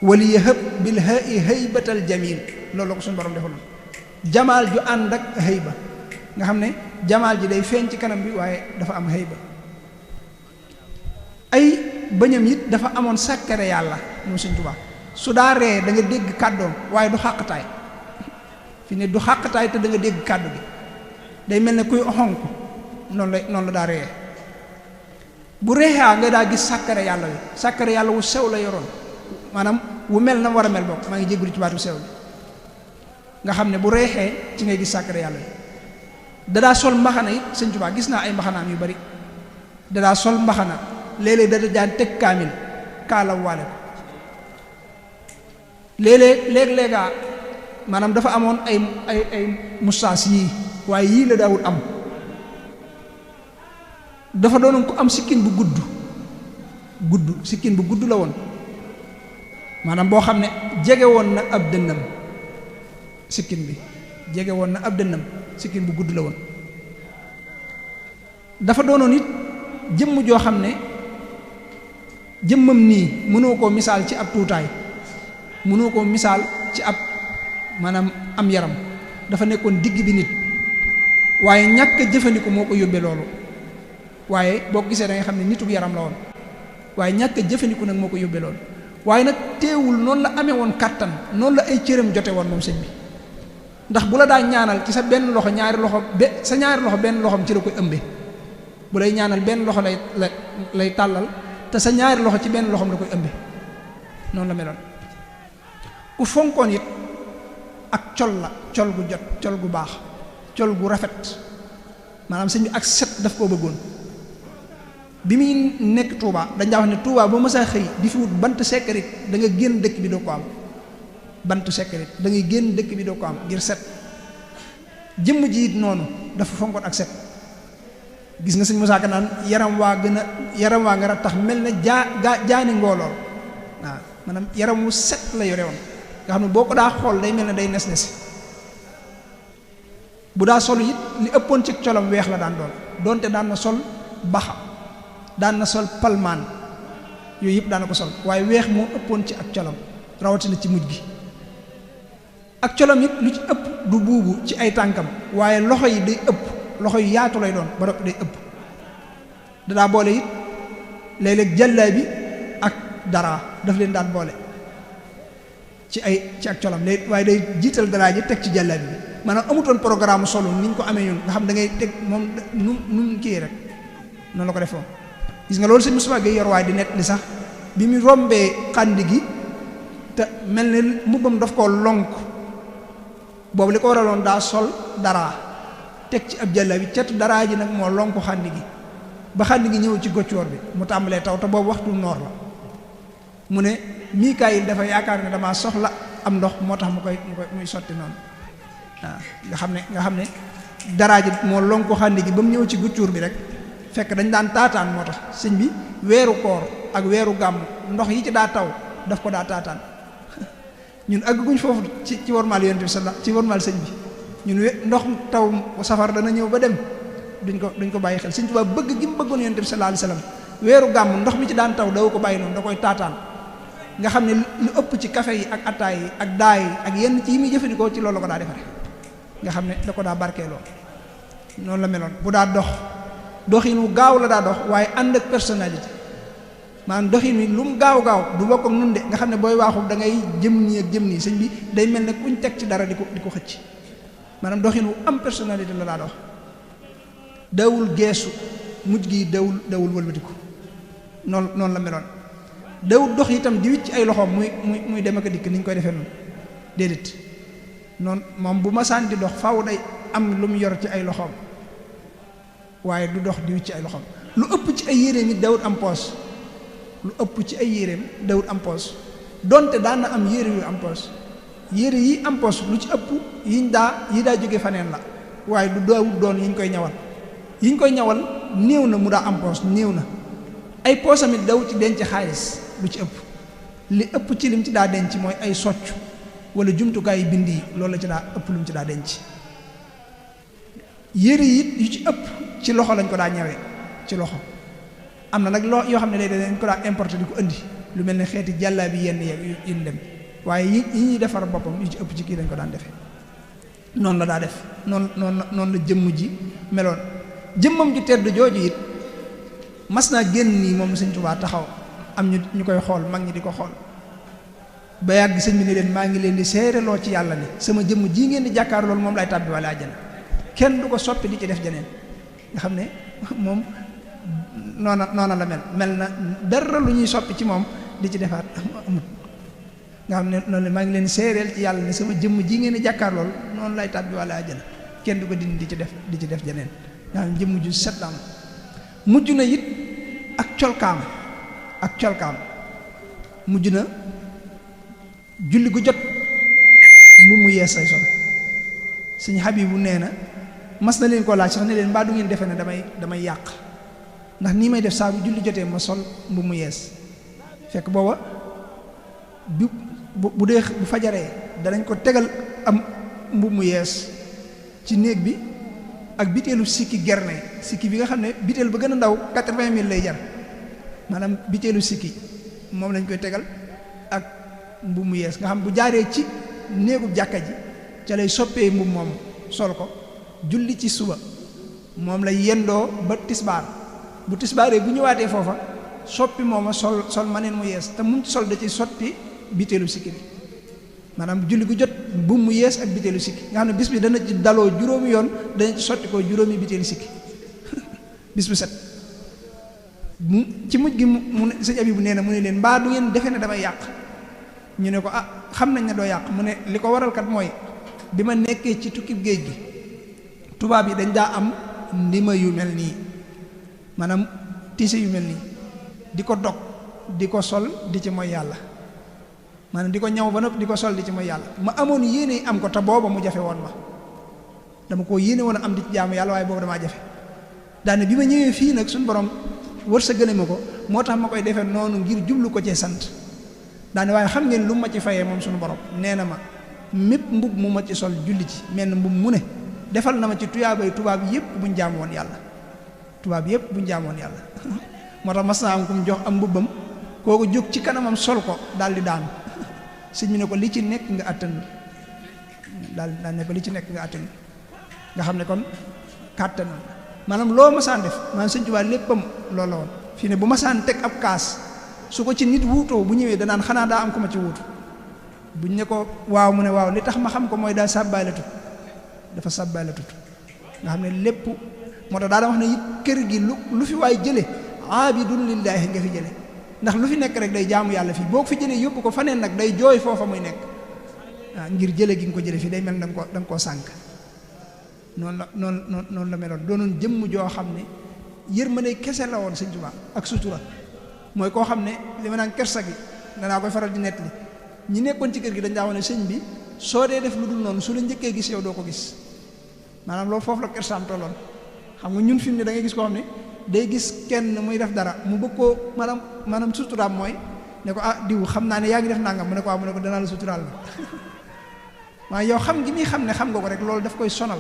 S2: wali yahab bil ha'i haybatal jamil loolu la ko suñu borom defaloon jamaal ju ànd ak hëy ba nga xam ne jamaal ji day feeñ ci kanam bi waaye dafa am hëy ba ay bëñam it dafa amoon sàkkare yàlla moom Sëñ Tuubaa su daa ree da nga dégg kàddoom waaye du xàqtaay fi ne du xàqtaay te da nga dégg kàddu bi day mel ne kuy xonk noonu la daa ree bu reexaa nga daa gis sàkkare yàlla wu sew la yoroon maanaam wu mel na war a mel bokk maa ngi jéggulu ci baatu sew bi nga xam ne bu reexee ci ngay gis sàkkare yàlla wi dadaa sol mbaxana it Sëñ Tuubaa gis naa ay mbaxanaam yu bari dadaa sol mbaxana léeg-léeg dada daan teg kaamil kaalaw waale ko léeg-léegaa maanaam dafa amoon ay mustaas yii waaye yii la daawul am dafa doonoon ko am sikkin bu gudd sikkin bu gudd la woon maanaam boo xam ne jege woon na ab dënnam sikkin bi jege woon na ab dënnam sikkin bu gudd la woon dafa doonoon it jëmm joo xam ne jëmmam nii mënoo koo misaal ci ab tuutaay mënoo koo misaal ci ab maanaam am yaram dafa nekkoon digg bi nit waaye ñàkk a jëfandiku moo ko yóbbee loolu waaye boo ko gisee da nga xam ne nitub yaram la woon waaye ñàkk a jëfandiku nag moo ko yóbbee loolu waaye nag teewul noonu la amee woon kàttan noonu la ay cëram jote woon moom sëñ bi ndax bu la daa ñaanal ci sa benn loxo ñaari loxo sa ñaari loxo benn loxom ci la koy ëmbee bu lay ñaanal benn loxo lay tàllal te sa ñaari loxo ci benn loxom la koy ëmbee noonu la meloon ku fonkoon it ak col gu jot col gu baax col gu rafet maanaam sëñ bi ak set daf koo bëggoon bi muy nekk Touba dañ daa wax ne Touba boo mësaa xëy di fi wut bant sekkarit da nga génn dëkk bi doo ko am bant sekkarit da ngay génn dëkk bi doo ko am ngir set jëmm ji it noonu dafa fonkoon ak set gis nga sëñ Musaa Ka naan yaram waa nga ra tax mel na jaani ngoolool waaw maanaam yaram wu set la yore woon nga xam ne boo ko daa xool day mel ne day nes nesi bu daa sol it li ëppoon ci colam weex la daan doon donte daan na sol baxa daan na sol palmaan yooyu yëpp daan na ko sol waaye weex moo ëppoon ci ak colam rawatina ci mujj gi ak colam it lu ci ëpp du buubu ci ay tànkam waaye loxo yi day ëpp loxo yi yaatu lay doon ba day ëpp dadaa boole it léeg-léeg jàllaa bi ak dara daf leen daan boole ci ak colam léegi waaye day jiital daraa ji teg ci jàllaa bi maanaam amutoon programme solo ni ñu ko amee ñun nga xam da ngay teg moom nu kii rek noonu la ko defoon gis nga loolu sëñ Moustapha Gueye yor waaye di net li sax bi mu rombee xàndi gi te mel ne mbubbam daf koo lonk boobu li ko waraloon daa sol daraa teg ci ab jàlla bi cetu daraa ji nag moo lonku xàndi gi ba xàndi gi ñëw ci goccoor bi mu tàmbalee taw te boobu waxtu noor la mu ne Mikaayil dafa yaakaar ne damaa soxla am ndox moo tax muy sotti noonu waaw nga xam ne daraa ji moo lonku xàndi gi ba mu ñëw ci goccoor bi rek fekk dañ daan taataan moo tax sëñ bi weeru koor ak weeru gàmm ndox yi ci daa taw daf ko daa taataan ñun àgguñ foofu ci wormaal yonent bi ci wormaal sëñ bi ñun ndox taw safar dana ñëw ba dem duñ ko bàyyi xel sëñ Tuubaa bëgg gi mu bëggoon yonent bi sallallahu alayhi wasallam weeru gàmm ndox mi ci daan taw daw ko bàyyi noonu da koy taataan nga xam ne lu ëpp ci café yi ak attaay yi ak daay yi ak yenn ci yi muy jëfandikoo ci loolu la ko daa defare nga xam ne da ko daa barkeeloo noonu la meloon bu daa doxin wu gaaw la daa dox waaye ànd ak personnalité maanaam doxin wi lu mu gaaw du bokk ak nun de nga xam ne booy waaxu da ngay jëm nii ak jëm nii sëñ bi day mel ne kuñ teg ci dara di ko xëcc maanaam doxin wu am personnalité la daa dox dawul geesu mujj gi dawul wëlbatiku noonu la meloon dawul dox itam di wicc ay loxoom muy dem ak dikk ni ñu koy defee noonu déedéet noonu moom bu ma saan di dox faaw day am lu mu yor ci ay loxoom waaye du dox di wicc ay loxoom lu ëpp ci ay yéreem it dawut am poos lu ëpp ci ay yéreem dawut am poos donte daan na am yére yu am poos yére yi am poos lu ci ëpp yi daa jóge faneen la waaye du daawut doon yi ñu koy ñawal néew na mu daa am poos néew na ay poosam it daw ci denc xaalis lu ci ëpp li ëpp ci lim ci daa denc mooy ay socc wala jumtukaay yi bind yi loolu la ci daa ëpp lu mu ci daa denc yére yi it yu ci ëpp ci loxo lañ ko daa ñawee ci loxo am na nag yoo xam ne léegi dañ ko daa importer di ko indi lu mel ne xeeti jàllaa bi yenn yin dem waaye yi ñuy defar boppam yu ci ëpp ci kii lañ ko daan defee noonu la daa def noonu la jëmm ji meloon jëmmam ju tedd jooju it mas naa génn nii moom Sëñ Tuubaa taxaw am ñu koy xool mag ñi di ko xool ba yàgg sëñ bi ne leen maa ngi leen di seereloo ci yàlla ne sama jëmm ji ngeen di jàkkaar loolu moom lay tàbbi wala àjjana kenn du ko soppi di ci def jeneen nga xam ne moom noona la mel na dara lu ñuy soppi ci moom di ci defaat amut nga xam ne noonu maa ngi leen seereel ci yàlla ne sama jëmm ji ngeen di jàkkaar loolu noonu lay tàbbi wala àjjana kenn du ko dindi di ci def jeneen nga xam ne jëmm ju set la am mujj na it ak colkaam mujj na julli gu jot mu yees say sol Sëñ Habibu nee na mas na leen ko laaj sax ne leen mbaa du ngeen defe ne damay yàq ndax nii may def saa bu julli jotee ma sol mu yees fekk booba bu dee bu fajaree danañ ko tegal am mu yees ci néeg bi ak biteelu sikki gerne sikki bi nga xam ne biteel ba gën a ndaw 80 000 lay jar maanaam biteelu sikki moom lañ koy tegal ak mbubb mu yees nga xam bu jaaree ci néegub jàkka ji ca lay soppee mbubb moom sol ko julli ci suba moom lay yendoo ba tisbaar bu tisbaaree bu ñëwaatee foofa soppi mooma sol maneen mu yees te mu ci sol da ci sotti biteelu sikki bi maanaam julli gu jot mbubb mu yees ak biteelu sikki nga xam ne bis bi dana ci daloo juróomi yoon dana ci sotti ko juróomi biteelu sikki bis bu set ci mujj gi mu ne Sëñ Abibu nee na mu ne leen mbaa du ngeen defe ne damay yàq ñu ne ko xam nañ ne doo yàq mu ne li ko waral kat mooy bi ma nekkee ci tukkib géej gi tubaab yi dañ daa am ndima yu mel nii maanaam tiise yu mel nii di ko dog di ko sol di ci mooy yàlla maanaam di ko ñaw ba noppi di ko sol di ci mooy yàlla ma amoon yéene am ko te booba mu jafe woon ma dama ko yéene woon a am di ci jaamu yàlla waaye boobu damaa jafe daane bi ma ñëwee fii nag suñu borom wërsëgale ma ko moo tax ma koy defee noonu ngir jublu ko cee sant daane waaye xam ngeen lu ma ci fayee moom suñu borom nee na ma mépp mbub mu ma ci sol julli ci mel na mbub mu ne defal na ma ci tuyaabay tubaab yépp buñ jaam woon yàlla tubaab yépp buñ jaam woon yàlla moo tax mas naa am ku mu jox am mbubbam kooku jóg ci kanamam sol ko daal di daanu sëñ bi ne ko li ci nekk nga àttan daal ne ko li ci nekk nga àttan nga xam ne kon kàttan maanaam loo masaan def maanaam sëñ Tuubaa léppam loolu la woon fii ne bu masaan teg ab kaas su ko ci nit wuutoo bu ñëwee danaan xanaa daa am ko ma ci wuutu buñ ne ko waaw mu ne waaw li tax ma xam ko mooy daa sàbbaay la tut dafa sàbbaay la tut nga xam ne lépp moo tax daa dama wax ne it kër gi lu fi waay jële aabidun lillaahi nga fi jële ndax lu fi nekk rek day jaamu yàlla fii boo ko fi jëlee yóbbu ko faneen nag day jooy foofa muy nekk waaw ngir jële gi nga ko jële fii day mel da nga koo sànk noonu la meloon doonoon jëmm joo xam ne yërmande kese la woon sëñ Tuubaa ak sutura mooy koo xam ne li ma naan kersa gi danaa koy faral di nettali ñi nekkoon ci kër gi dañ daa wane sëñ bi soo dee def lu dul noonu su la njëkkee gis yow doo ko gis maanaam loolu foofu la kersaam tolloon xam nga ñun fi mu ne da ngay gis koo xam ne day gis kenn muy def dara mu bëgg koo maanaam suturaam mooy ne ko ah diw xam naa ne yaa ngi def nangam mu ne ko waaw mu ne ko danaa la suturaal la waaye yow xam gi muy xam ne xam nga ko rek loolu daf koy sonal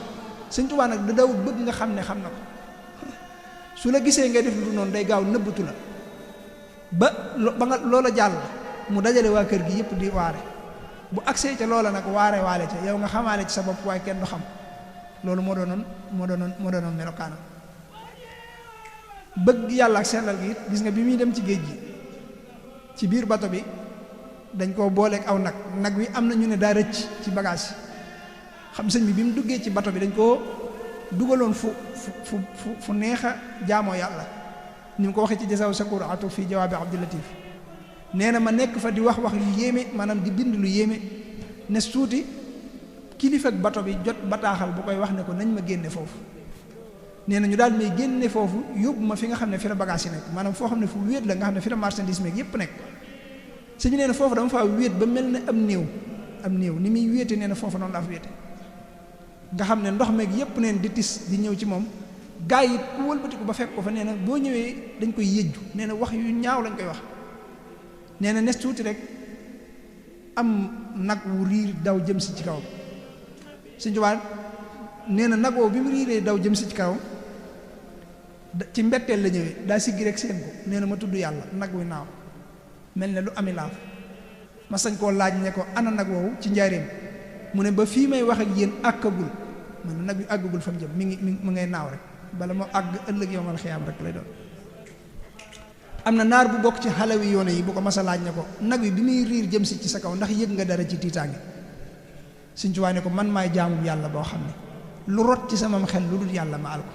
S2: sëñ Tuubaa nag da daw bëgg nga xam ne xam na ko su la gisee ngay def lu dul noonu day gaaw nëbbatu la ba nga loola jàll mu dajale waa kër gi yëpp di waare bu agsee ca loola nag waare waale ca yow nga xamaale ci sa bopp waaye kenn du xam loolu moo doonoon melokaanam bëgg yàlla ak sellal gi it gis nga bi muy dem ci géej gi ci biir bato bi dañ koo booleeg aw nag wi am na ñu ne daa rëcc ci bagage xam sëñ bi mu duggee ci bato bi dañ koo dugaloon fu neex a jaamoo yàlla ni mu ko waxee ci jasaw sakur atu fii jawaabi abdulatif nee na ma nekk fa di wax yu yéeme maanaam di bind lu yéeme ne suuti kilifa ak bato bi jot bataaxal bu koy wax ne ko nañ ma génne foofu nee na ñu daal may génne foofu yóbbu ma fi nga xam ne fi la bagage yi nekk maanaam foo xam ne fu wéet la nga xam ne fi la marchandise meeg yépp nekk sëñ bi nee na foofu dama faa wéet ba mel ne am néew ni muy wéete nee na foofu noonu laa fa wéete nga xam ne ndox meeg yépp neen di tis di ñëw ci moom gaa yi ku wëlbatiku ba fekk ko fa nee na boo ñëwee dañ koy yëjju nee na wax yu ñaaw lañ koy wax nee na nes tuuti rek am nag wu riir daw jëm si ci kawam Sëñ Tuubaa nee na nag woo bi mu riiree daw jëm si ci kawam ci mbetteel la ñëwee daa siggi rek seen ko nee na ma tudd yàlla nag wi naaw mel ne lu ami laaf ma sañ koo laaj ne ko ana nag woowu ci njaareem mu ne ba fii may wax ak yéen àggagul man nag wi àggagul fa mu jëm mi ngay naaw rek bala moo àgg ëllëg yowmal xiyaam rek lay doon am na naar bu bokk ci xalawi yoone yi bu ko mas a laaj ne ko nag wi bi muy riir jëm si ci sa kaw ndax yëg nga dara ci tiitaange Sëñ Tuubaa ne ko man maay jaamu yàlla boo xam ne lu rot ci sama xel lu dul yàlla ma al ko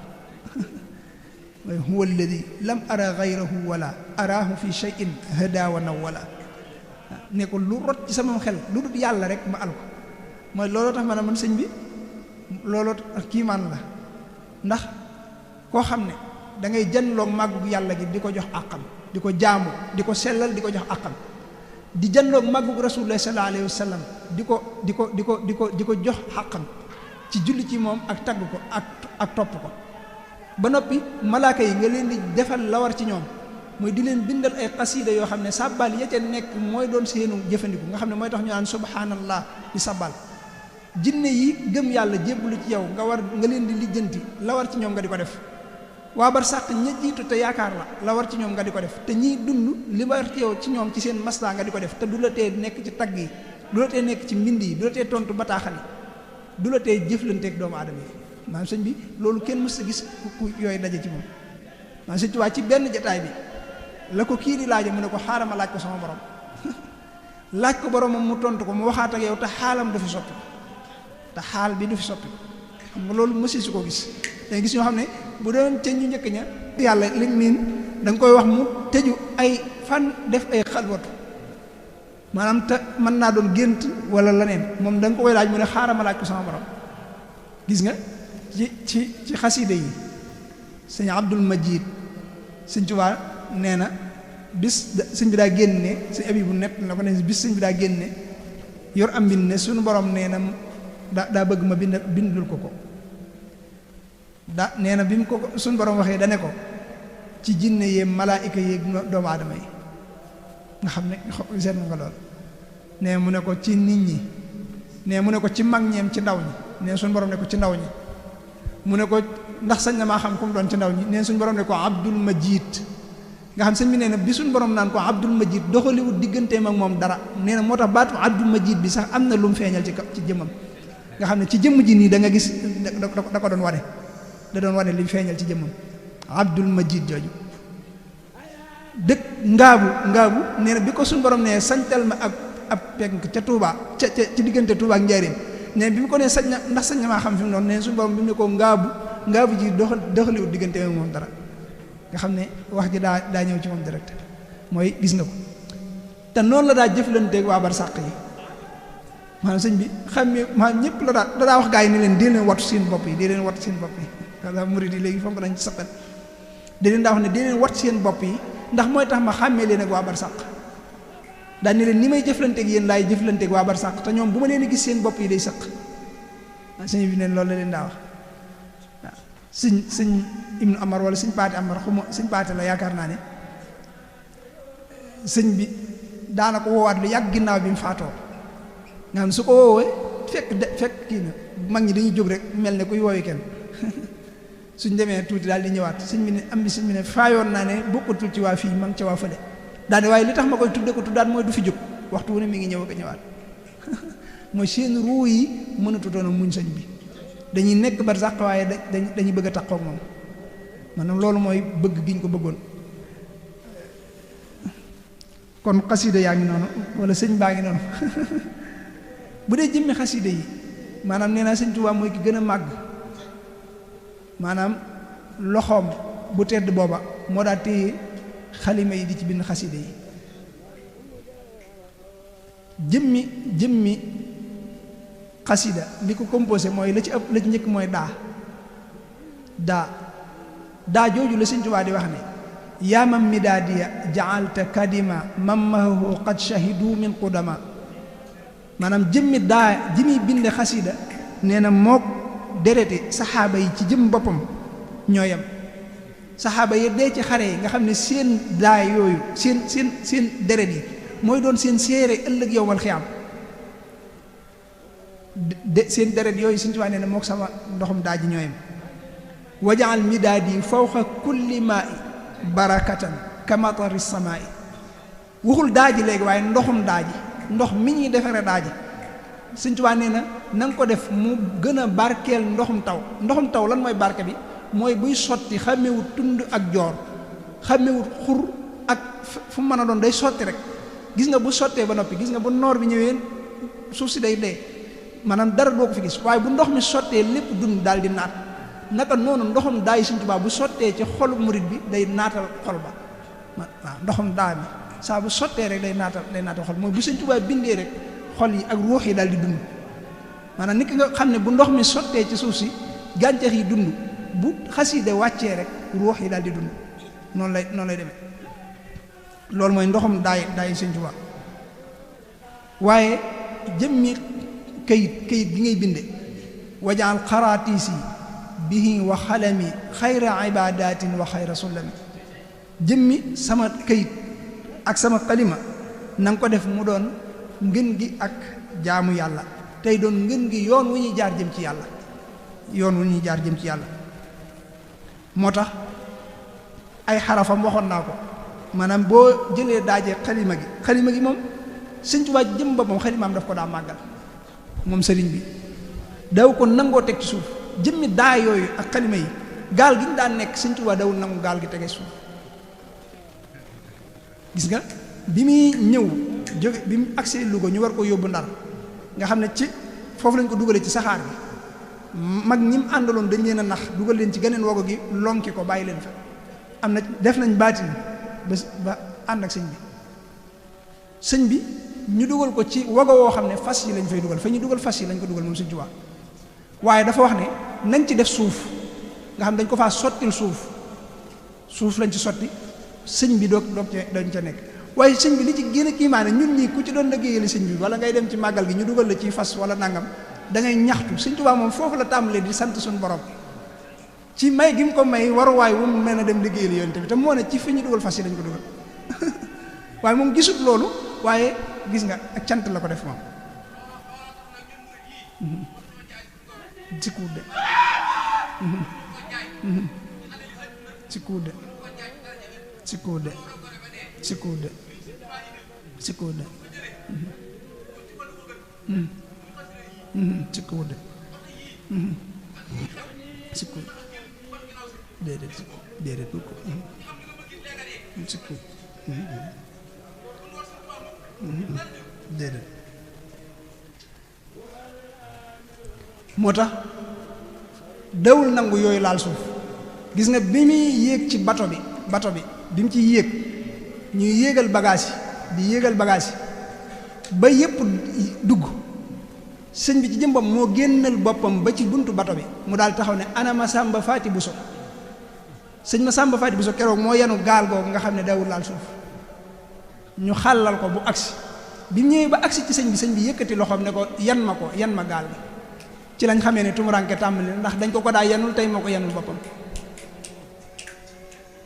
S2: mooy huwa alladi lam ara gayrahu wala araahu fi shay'in hada wa nawala ne ko lu rot ci sama xel lu dul yàlla rek ma al ko mooy looloo tax man sëñ bi looloo kiimaan la ndax koo xam ne da ngay janloog màggu yàlla gi di ko jox àqam di ko jaamu di ko sellal di ko jox àqam di janloog màggu rasulullah sallallahu alayhi wa sallam di ko jox àqam ci julli ci moom ak tagg ko ak topp ko ba noppi malaaka yi nga leen di defal la war ci ñoom mooy di leen bindal ay xasiida yoo xam ne sàbbal ya ca nekk mooy doon seenu jëfandiku nga xam ne mooy tax ñu naan subhanallah di sàbbal jinne yi gëm yàlla jébbalu ci yow nga leen di lijjanti la war ci ñoom nga di ko def waa bar sàq ña jiitu te yaakaar la war ci ñoom nga di ko def te ñiy dund li war ci yow ci ñoom ci seen maslaa nga di ko def te du la tee nekk ci tagg yi du la tee nekk ci mbind yi du la tee tontu bataaxal yi du la tee jëflanteeg doomu aadama yi maanaam sëñ bi loolu kenn mës a gis ku yooyu daje ci moom maanaam sëñ Tuubaa ci benn jataay bi la ko kii di laaje mu ne ko xaaral ma laaj ko sama borom laaj ko boromam mu tontu ko mu waxaat ak yow te xaalam du fi soppi te xaal bi du fi soppi xam nga loolu mësi su ko gis dangay gis ñoo xam ne bu doon ca ñu njëkk ña yàlla liñ miin da nga koy wax mu tëju ay fan def ay xalwatu maanaam te mën naa doon gént wala leneen moom da nga ko koy laaj mu ne xaaral ma laaj ko sama borom gis nga ci xasida yi sëñ Abdul Majid sëñ Tuubaa nee na bis sëñ bi daa génne sëñ abi bu nepp na ko ne bis sëñ bi daa génne yor am mbind ne suñu borom nee na daa bëgg ma bindul ko nee na bi mu ko suñ borom waxee dane ko ci jinne yee malaayika yeeg doomu aadama yi nga xam ne seet nga lool ne mu ne ko ci nit ñi ne mu ne ko ci mag ñeem ci ndaw ñi ne suñ borom ne ko ci ndaw ñi mu ne ko ndax sañ na maa xam ku mu doon ci ndaw ñi ne suñ borom ne ko Abdul Majid nga xam sëñ bi nee na bi suñ borom naan ko Abdul Majid doxaliwut digganteem ak moom dara nee na moo tax baatu Abdul Majid bi sax am na lu mu feeñal ci jëmmam nga xam ne ci jëmm ji nii da nga gis da ko doon wane da doon wane li feeñal ci jëmmam Abdul Majid jooju dëkk ngaabu nee na bi ko suñ borom ne sañtal ma ab penk ca Touba ca ci diggante Touba ak Njaaréem ne bi mu ko nee sañ na ndax sañ na maa xam fi mu doon ne suñu borom bi mu ne ko ngaabu ji doxaliwut diggante ak moom dara nga xam ne wax ji daa ñëw ci moom direct mooy gis nga ko te noonu la daa jëflanteeg waa barsàq yi maanaam sëñ bi xam ne maanaam ñëpp la daa wax gaa yi ne leen dee leen wattu seen bopp yi dee leen wattu seen bopp yi walla murid yi léegi fonk nañ ci saqat dee leen daa wax ne dee leen wattu seen bopp yi ndax mooy tax ma xàmmee leen ak waa barsàq daal ne leen ni may jëflanteeg yéen laay jëflanteeg waa barsàq te ñoom bu ma leen gis seen bopp yi day sëq sëñ bi neen loolu la leen daa wax waaw sëñ Ibnu Amar wala sëñ Paate Amar xuma sëñ Paate la yaakaar naa ne sëñ bi daana ko woowaat lu yàgg ginnaaw bi mu faatoo nga xam su ko woowee fekk kii na mag ñi dañuy jóg rek mel ne kuy woowi kenn suñ demee tuuti daal di ñëwaat sëñ bi ne am bi sëñ bi ne faayoon naa ne bokkatul ci waa fii ma ngi ca waa fële daane waaye li tax ma koy tudde ko tuddaat mooy du fi jóg waxtu wu ne mi ngi ñëw ak ñëwaat mooy seen ruu yi mënatutoon a muñ sëñ bi dañuy nekk barsàq waaye dañuy bëgg a takkoo ak moom maanaam loolu mooy bëgg giñ ko bëggoon kon xasida yaa ngi noonu wala sëñ baa ngi noonu bu dee jëmmi xasida yi maanaam nee naa sëñ Tuubaa mooy ki gën a màgg maanaam loxoom bu tedd booba moo daa téye xalima yi di ci bind xasida yi jëmmi xasida li ko composé mooy la ci ëpp la ci njëkk mooy daa jooju la sëñ Tuubaa di wax ne yaa man midaadiya jaalta kadima mammahu qad shahidu min qudama maanaam jëmmi daa ji muy binde xasida nee na mook dereti saxaaba yi ci jëm boppam ñoo yem saxaaba yi dee ci xare yi nga xam ne seen daa yooyu seen deret yi mooy doon seen séere ëllëg yowmal xiyaam seen deret yooyu Sëñ Tuubaa nee na mook sama ndoxum daa ji ñoo yem wajaal midaadi fawqa kulli maa i barakatan kamatari samaa i waxul daa ji léegi waaye ndoxum daa ji ndox mi ñuy defare daa ji Sëñ Tuubaa nee na nga ko def mu gën a barkeel ndoxum taw lan mooy barke bi mooy buy sotti xàmmewut tund ak joor xàmmewut xur ak fu mu mën a doon day sotti rek gis nga bu sottee ba noppi gis nga bu noor bi ñëwee suuf si day dee maanaam dara doo ko fi gis waaye bu ndox mi sottee lépp dund daal di naat naka noonu ndoxum daay Sëñ Tuubaa bu sottee ci xolu murit bi day naatal xol ba waaw ndoxum daa mi saa bu sottee rek day naatal xol mooy bu Sëñ Tuubaa bindee rek xol yi ak ruux yi daal di dund maanaam nit ki nga xam ne bu ndox mi sottee ci suuf si gàncax yi dund bu xasida wàccee rek ruux yi daal di dund noonu lay demee loolu mooy ndoxum daay Sëñ Tuubaa waaye jëmmi kayit gi ngay binde wajaal xaraatiisi bihi wa xalami xayra ibadatin wa xayra sullami jëmmi sama kayit ak sama xalima na nga ko def mu doon ngën gi ak jaamu yàlla tey doon ngën gi yoon wu ñuy jaar jëm ci yàlla moo tax ay xarafam waxoon naa ko maanaam boo jëlee daaje xalima gi moom Sëñ Tuubaa jëm ba moom xalimaam daf ko daa màggal moom sëriñ bi daw ko nangoo teg ci suuf jëmmi daa yooyu ak xalima yi gaal gi ñu daan nekk Sëñ Tuubaa dawul nangu gaal gi tege suuf gis nga bi muy ñëw jóge bi mu agsee Louga ñu war ko yóbbu Ndar nga xam ne ci foofu lañ ko dugalee ci saxaar bi mag ñi mu àndaloon dañ leen a nax dugal leen ci geneen wogo gi lonki ko bàyyi leen fa am na def nañ baatin ba ànd ak sëñ bi ñu dugal ko ci wogo woo xam ne fas yi lañ fay dugal fa ñu dugal fas yi lañ ko dugal moom Sëñ Tuubaa waaye dafa wax ne nañ ci def suuf nga xam dañ ko faa sottil suuf lañ ci sotti sëñ bi doog dañ ca nekk waaye sëñ bi li ci gën a kiimaane ñun ñii ku ci doon liggéeyal sëñ bi wala ngay dem ci màggal gi ñu dugal la ci fas wala nangam da ngay ñaxtu Sëñ Tuubaa moom foofu la tàmbalee di sant suñu borom ci may gi mu ko may waruwaay wu mu mën a dem liggéeyal yonent bi te moo ne ci fi ñu dugal fas yi dañ ko dugal waaye moom gisut loolu waaye gis nga ak cant la ko def moom sikkuut de sikkuut de sikkuut de sikkuut de sikkuut de sikkuut de sikkuut déedéet déedéet bu ko sikkuut déedéet moo tax dawul nangu yooyu laal suuf gis nga bi muy yéeg ci bato bi bi mu ci yéeg ñuy yéegal bagage yi di yéegal bagage yi ba yépp dugg sëñ bi ci jëmbam moo génnal boppam ba ci buntu bato bi mu daal taxaw ne ana Masamba Faati Buso sëñ Masamba Faati Buso keroog moo yenu gaal googu nga xam ne dawul laal suuf ñu xàllal ko bu agsi bi mu ñëwee ba agsi ci sëñ bi yëkkati loxoom ne ko yan ma gaal bi ci lañ xamee ne tumuranke tàmbali ndax dañ ko daa yanul tey moo ko yanul boppam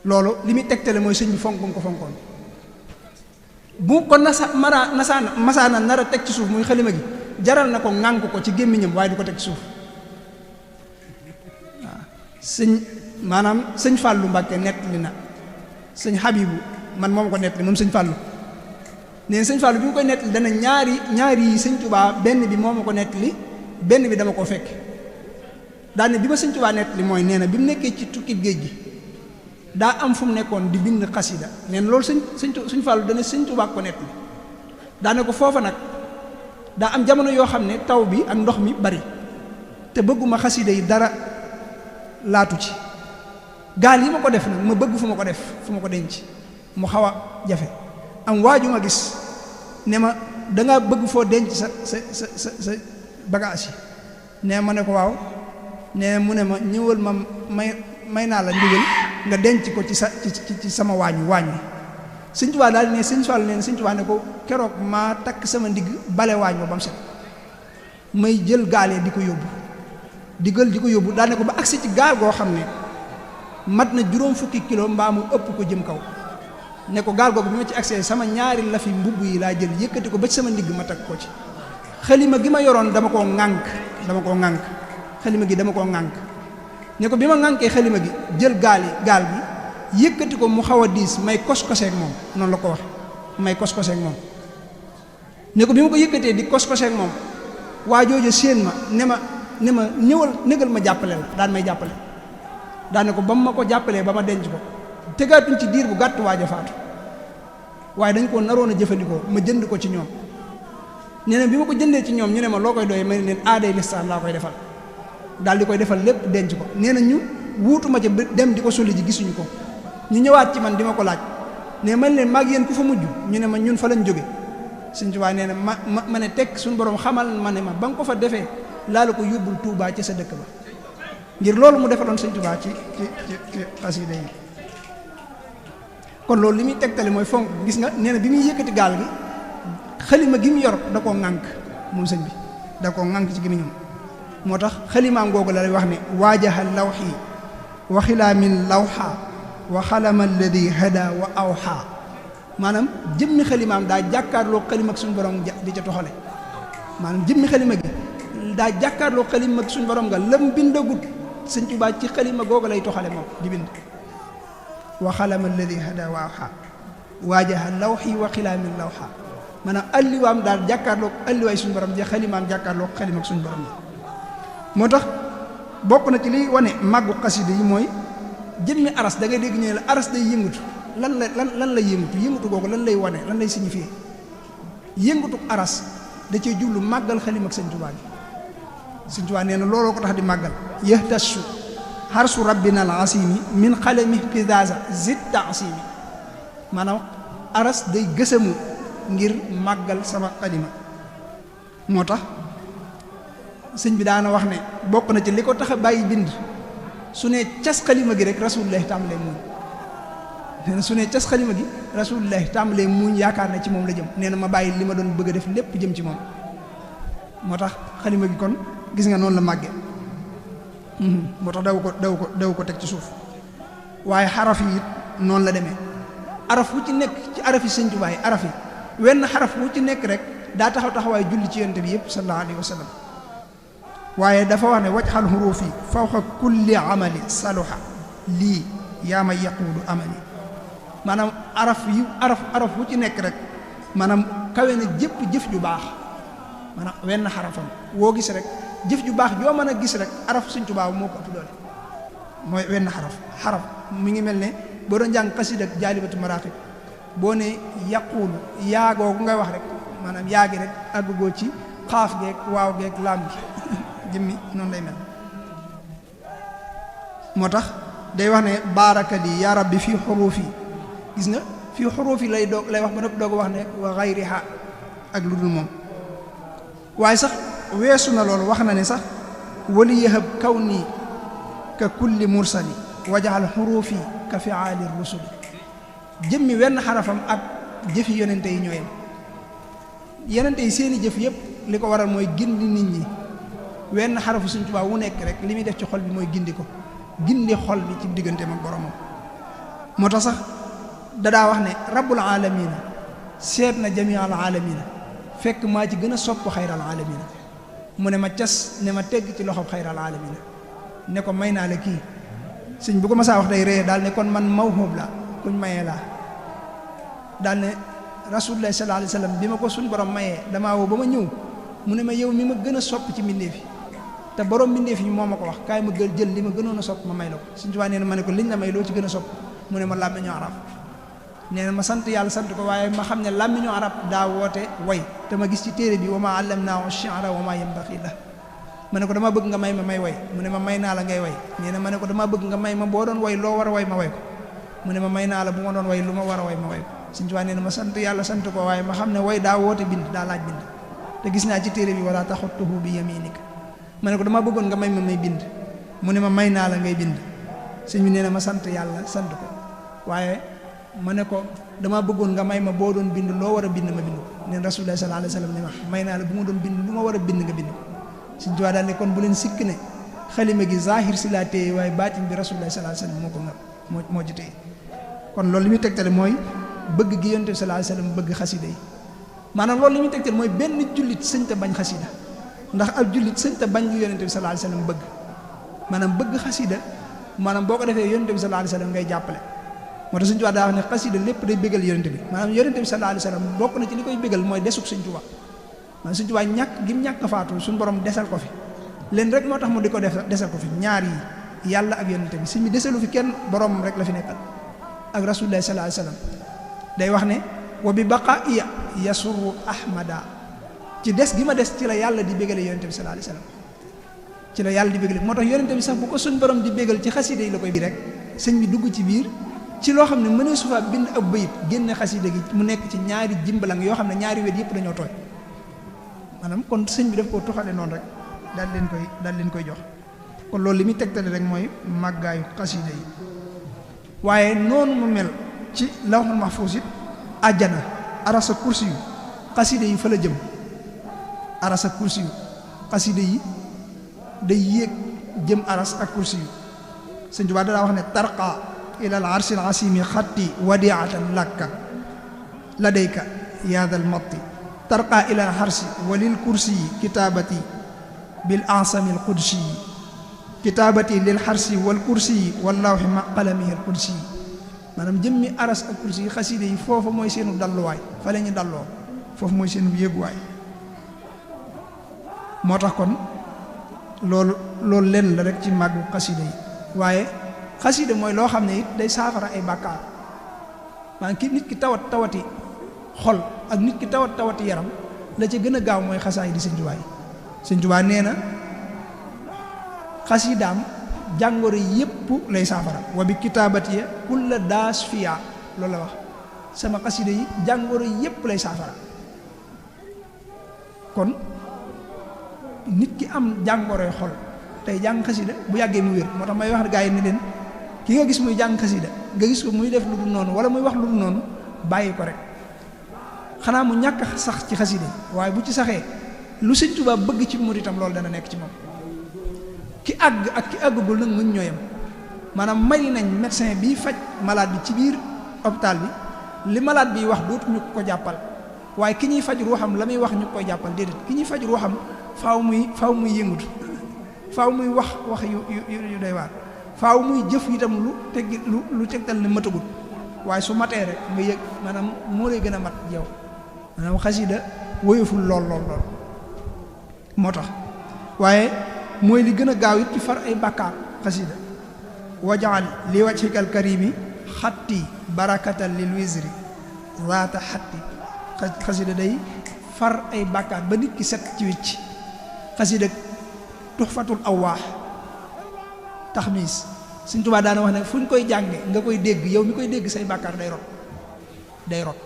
S2: loolu li muy tegtale mooy sëñ bi fonk ko fonkoon bu ko masaana nar a teg ci suuf muy xalima gi jaral na ko ŋànk ko ci gémmiñam waaye du ko teg ci suuf waaw sëñ Fàllu Mbàkke nettali na sëñ Habibu man moom ko nettali moom sëñ Fàllu nee sëñ Fàllu bi mu koy nettali dana ñaari yi sëñ Tuubaa benn bi moo ma ko nettali benn bi dama ko fekk daane bi ma sëñ Tuubaa nettali mooy nee na bi mu nekkee ci tukki géej gi daa am fu mu nekkoon di bind xasida nee na loolu sëñ Fàllu dana sëñ Tuubaa ko nettali daane ko foofa nag daa am jamono yoo xam ne taw bi ak ndox mi bari te bëgguma xasida yi dara laatu ci gaal yi ma ko def nag ma bëgg fu ma ko def fu ma ko denc mu xaw a jafe am waaju ma gis ne ma danga bëgg foo denc sa bagage yi nee ma ne ko waaw nee mu ne ma ñëwal ma may naa la ndigal nga denc ko ci sama waañ wi sëñ Tuubaa daal ne sëñ Fallu ne sëñ Tuubaa ne ko keroog maa takk sama ndigg bale waañ ba mu set may jël gaale di ko yóbbu daal ne ko ba agsi ci gaal goo xam ne mat na 40 kilo mbaa mu ëpp ko jëm kaw ne ko gaal googu bi ma ci agsee sama ñaari lafi mbubb yi laa jël yëkkati ko ba ci sama ndigg ma takk ko ci xalima gi ma yoroon dama koo ŋànk xalima gi dama koo ŋànk ne ko bi ma ŋànkee xalima gi jël gaal bi yëkkati ko mu xaw a diis may kos-koseek moom noonu la ko wax may kos-koseek moom ne ko bi ma ko yëkkatee di kos-koseek moom waa jooju séen ma ne ma ñëwal négal ma jàppale la daan may jàppale daan ne ko ba mu ma ko jàppalee ba ma denc ko tegaatuñ ci diir bu gàtt waaja faatu waaye dañ koo naroon a jëfandikoo ma jënd ko ci ñoom nee na bi ma ko jëndee ci ñoom ñu ne ma loo koy doyee ma ne leen aaday lislaam laa koy defal daal di koy defal lépp denc ko nee na ñu wuutuma ca dem di ko soli ji gisuñu ko ñu ñëwaat ci man di ma ko laaj ne man leen maag yéen ku fa mujj ñu ne ma ñun fa lañ jóge Sëñ Tuubaa nee na ma ne teg suñu borom xamal ma ne ma ba nga ko fa defee laa la ko yóbbul Tuubaa ci sa dëkk ba ngir loolu mu defaloon Sëñ Tuubaa ci xasida yi kon loolu li muy tegtale mooy fonk gis nga nee na bi muy yëkkati gaal gi xalima gi mu yor da koo ŋànk moom sëñ bi da koo ŋànk ci gémmiñam moo tax xalimaam googu la lay wax ne waajaha lawxi wa xilaamin lawxa wa xalama alladi hada wa awxa maanaam jëmmi xalimaam daa jàkkaarloo xalima ak suñu borom di ca toxale maanaam jëmmi xalima gi daa jàkkaarloo xalima ak suñu borom nga lam bindagut Sëñ Tuubaa ci xalima googu lay toxale moom di bind wa xalama alladi hada wa awxa waajaha lawxi wa xilaamin lawxa maanaam alliwaam daal jàkkaarloo alliwaay suñu borom ja xalimaam jàkkaarloo xalima ak suñu borom moo tax bokk na ci liy wane màggu xasida yi mooy jëmmi aras da ngay dégg ñu ne la aras day yëngatu lan la yëngatu googu lan lay wane lan lay signifié yëngatu aras da cee jublu màggal xalima ak Sëñ Tuubaa bi Sëñ Tuubaa nee na looloo ko tax di màggal yahtassu harsu rabbina al asimi min xalami ihtizaza zit taasimi maanaam aras day gësamu ngir màggal sama xalima moo tax sëñ bi daana wax ne bokk na ci li ko tax a bàyyi bind su ne cas xalima gi rek rasulullahi tàmbalee muuñ nee na su ne cas xalima gi rasulullahi tàmbalee muuñ yaakaar ne ci moom la jëm nee na ma bàyyi li ma doon bëgg a def lépp jëm ci moom moo tax xalima gi kon gis nga noonu la màgge moo tax daw ko teg ci suuf. waaye xaraf yi it noonu la demee araf wu ci nekk ci arafi Sëñ Tuubaa yi araf yi wenn xaraf wu ci nekk rek daa taxawaay julli ci yonent bi yëpp sallallahu alayhi wa sallam. waaye dafa wax ne wajxal xuruufi fawqa kulli amali saluha lii yaa ma yaquudu amali maanaam araf wu ci nekk rek maanaam kawe na jëpp jëf ju baax maanaam wenn xarafam woo gis rek jëf ju baax joo mën a gis rek araf Sëñ Tuubaa moo ko ëpp doole mooy wenn xaraf mi ngi mel ne boo doon jàng xasida ak jaalibatu maraqib boo ne yaquulu yaagoogu ngay wax rek maanaam yaagi rek àggugoo ci xaaf geeg waaw geeg laam gi jëmmi noonu lay mel. moo tax day wax ne baaraka lii yaa rabbi fii xuruuf yi gis nga fii xuruuf yi lay wax ba noppi doog wax ne wa xayriha ak lu dul moom. waaye sax weesu na loolu wax na ne sax wali yahab kaw nii ka kulli mursali wajaxal xuruufi ka fiaali rusuli jëmmi wenn xarafam ak jëfi yonente yi ñooyam. yonente yi seeni jëf yëpp li ko waral mooy gindi nit ñi wenn xarafu Sëñ Tuubaa wu nekk rek li muy def ci xol bi mooy gindi ko gindi xol bi ci digganteem ak boromam. moo tax sax dadaa wax ne rabbul aalamiina seet na jamial aalamiina fekk maa ci gën a sopp xayral aalamiina mu ne ma cas ne ma tegg ci loxob xayral aalamiina ne ko may naa la kii sëñ bu ko masaa wax day ree daal ne kon man mawhub la kuñ mayee laa daal ne rasulullah sallallahu alayhi wa sallam bi ma ko suñ borom mayee damaa woo ba ma ñëw mu ne ma yow mi ma gën a sopp ci mbindeef yi te borom mbindeef yi moo ma ko wax kaay ma jël li ma gënoon a sopp ma may la ko Sëñ Tuubaa nee na ma ne ko liñ la may loo ci gën a sopp mu ne ma làmmiñu arab nee na ma sant yàlla sant ko waaye ma xam ne làmmiñu arab daa woote way te ma gis ci téere bi wa maa allamnaahu shi'ra wa maa yanbaghi lahu ma ne ko dama bëgg nga may ma may way mu ne ma may naa la ngay way nee na ma ne ko dama bëgg nga may ma boo doon way loo war a way ma way ko mu ne ma may naa la bu ma doon way lu ma war a way ma way ko Sëñ Tuubaa nee na ma sant yàlla sant ko waaye ma xam ne way daa woote bind daa laaj bind te gis naa ci téere bi wala taxuttuhu bi yaminika ma ne ko dama bëggoon nga may ma may bind mu ne ma may naa la ngay bind sëñ bi nee na ma sant yàlla sant ko waaye ma ne ko dama bëggoon nga may ma boo doon bind loo war a bind ma bind ko neen rasulullah sallallahu alayhi wa sallam ne ma may naa la bu ma doon bind lu ma war a bind nga bind ko Sëñ Tuubaa daal ne kon bu leen sikk ne xalima gi zahir si laa téye waaye baatin bi rasulullah sallallahu alayhi wa sallam moo ko nga moo ci téye kon loolu li muy tegtale mooy bëgg gi yonent bi sallallahu alayhi wa sallam bëgg xasida yi maanaam loolu li muy tegtale mooy benn jullit sëñ ta bañ xasida ndax ab jullit sëñ ta bañ lu yonent bi sallallahu alayhi wa sallam bëgg maanaam bëgg xasida maanaam boo ko defee yonent bi sallallahu alayhi wa sallam ngay jàppale moo tax Sëñ Tuubaa daa wax ne xasida lépp day bégal yonent bi maanaam yonent bi sallallahu alayhi wa sallam bokk na ci li koy bégal mooy desug Sëñ Tuubaa maanaam Sëñ Tuubaa ñàkk gi mu ñàkk faatu suñu borom desal ko fi leen rek moo tax mu di ko desal ko fi ñaar yi yàlla ak yonent bi sëñ bi desalu fi kenn borom rek la fi nekkal ak rasulullah sallallahu alayhi wa sallam day wax ne wa bi baqaa'iya yasurru ahmada ci des gi ma des ci la yàlla di bégale yonent bi sallallahu alayhi wa sallam ci la yàlla di bégale moo tax yonent bi sax bu ko suñ borom di bégal ci xasida yi la koy bi rek sëñ bi dugg ci biir ci loo xam ne mënee su fa bind ab bayit génne xasida gi mu nekk ci ñaari jimbalang yoo xam ne ñaari wet yëpp dañoo tooy maanaam kon sëñ bi daf koo tuxale noonu rek daal leen koy jox kon loolu li muy tegtale rek mooy màggaayu xasida yi waaye noonu mu mel ci lawhul mahfuus it àjjana arasa kursi yu xasida yi fa la jëm arasa kursi yu xasida yi day yéeg jëm aras ak kursi yu Sëñ Tuubaa daa wax ne tarqa ila al arsil asimi xatti wadiatan lakka ladayka yaadal matti tarqa ila al arsi walil kursi yi kitaabati bil ansami al qudsi yi kitaabati lil xarsi wal kursi yi wallaahi ma qalamihi al kursi yi maanaam jëmmi aras ak kursi yi xaside yi foofa mooy seenu dalluwaay fa la ñu dalloo foofu mooy seenu yéeguwaay moo tax kon loolu lenn la rek ci màggu xaside yi waaye xaside mooy loo xam ne it day saafara ay bàkkaar maanaam ki nit ki tawati xol ak nit ki tawati yaram la ca gën a gaaw mooy xasaay di Sëñ Tuubaa yi Sëñ Tuubaa nee na xasidaam jàngoro yépp lay saafara wa bi kitaabatiya kulla daas fiya loolu la wax sama xasida yi jàngoro yépp lay saafara kon nit ki am jàngoroy xol tey jàng xasida bu yàggee mu wér moo tax may wax gaa yi ne leen ki nga gis muy jàng xasida nga gis ko muy def lu dul noonu wala muy wax lu dul noonu bàyyi ko rek xanaa mu ñàkk sax ci xasida waaye bu ci saxee lu Sëñ Tuubaa bëgg ci muritam loolu dana nekk ci moom ki àgg ak ki àggagul nag muñ ñooyam maanaam may nañ médecin bi faj malade bi ci biir hôpital bi li malade bi wax dootuñu ko jàppal waaye ki ñuy faj ruuxam la muy wax ñu koy jàppal déedéet ki ñuy faj ruuxam faaw muy yëngutu faaw muy wax yu doy waar faaw muy jëf itam lu tegtal ne matagut waaye su matee rek nga yëg maanaam moo lay gën a mat yow maanaam xasida woyoful lool moo tax waaye mooy li gën a gaaw it ci far ay bàkkaar xasida wajaal li wajhikal karimi xatti barakatan lil wisri zaata xatti xasida day far ay bàkkaar ba nit ki set ci wicc xasida tuxfatul awwaax taxmiis Sëñ Tuubaa daana wax ne fu ñu koy jànge nga koy dégg yow mi koy dégg say bàkkaar day rot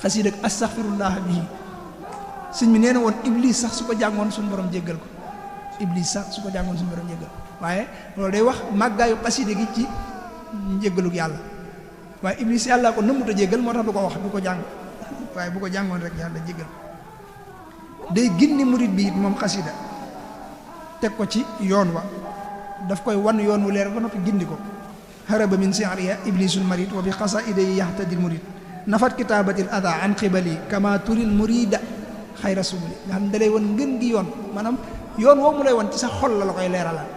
S2: xasida astaxfirullah bii sëñ bi nee na woon iblis sax su ko jàngoon suñu borom jéggal ko iblis sax su ko jàngoon suñu borom jéggal waaye loolu day wax màggaayu xasida gi ci njéggalug yàlla waaye iblis yàlla ko nëmmut a jéggal moo tax du ko wax du ko jàng waaye bu ko jàngoon rek yàlla jéggal day gindi murit bi it moom xasida teg ko ci yoon wa daf koy wan yoon wu leer ba noppi gindi ko haraba min si'riya iblisul marid wa bi qasaida yi yahtadil murid nafat kitaabatil ada an qibali kama turil murida xayra subuli nga xam ne da lay wan ngën gi yoon maanaam yoon woo mu lay wan ci sa xol la koy leeralal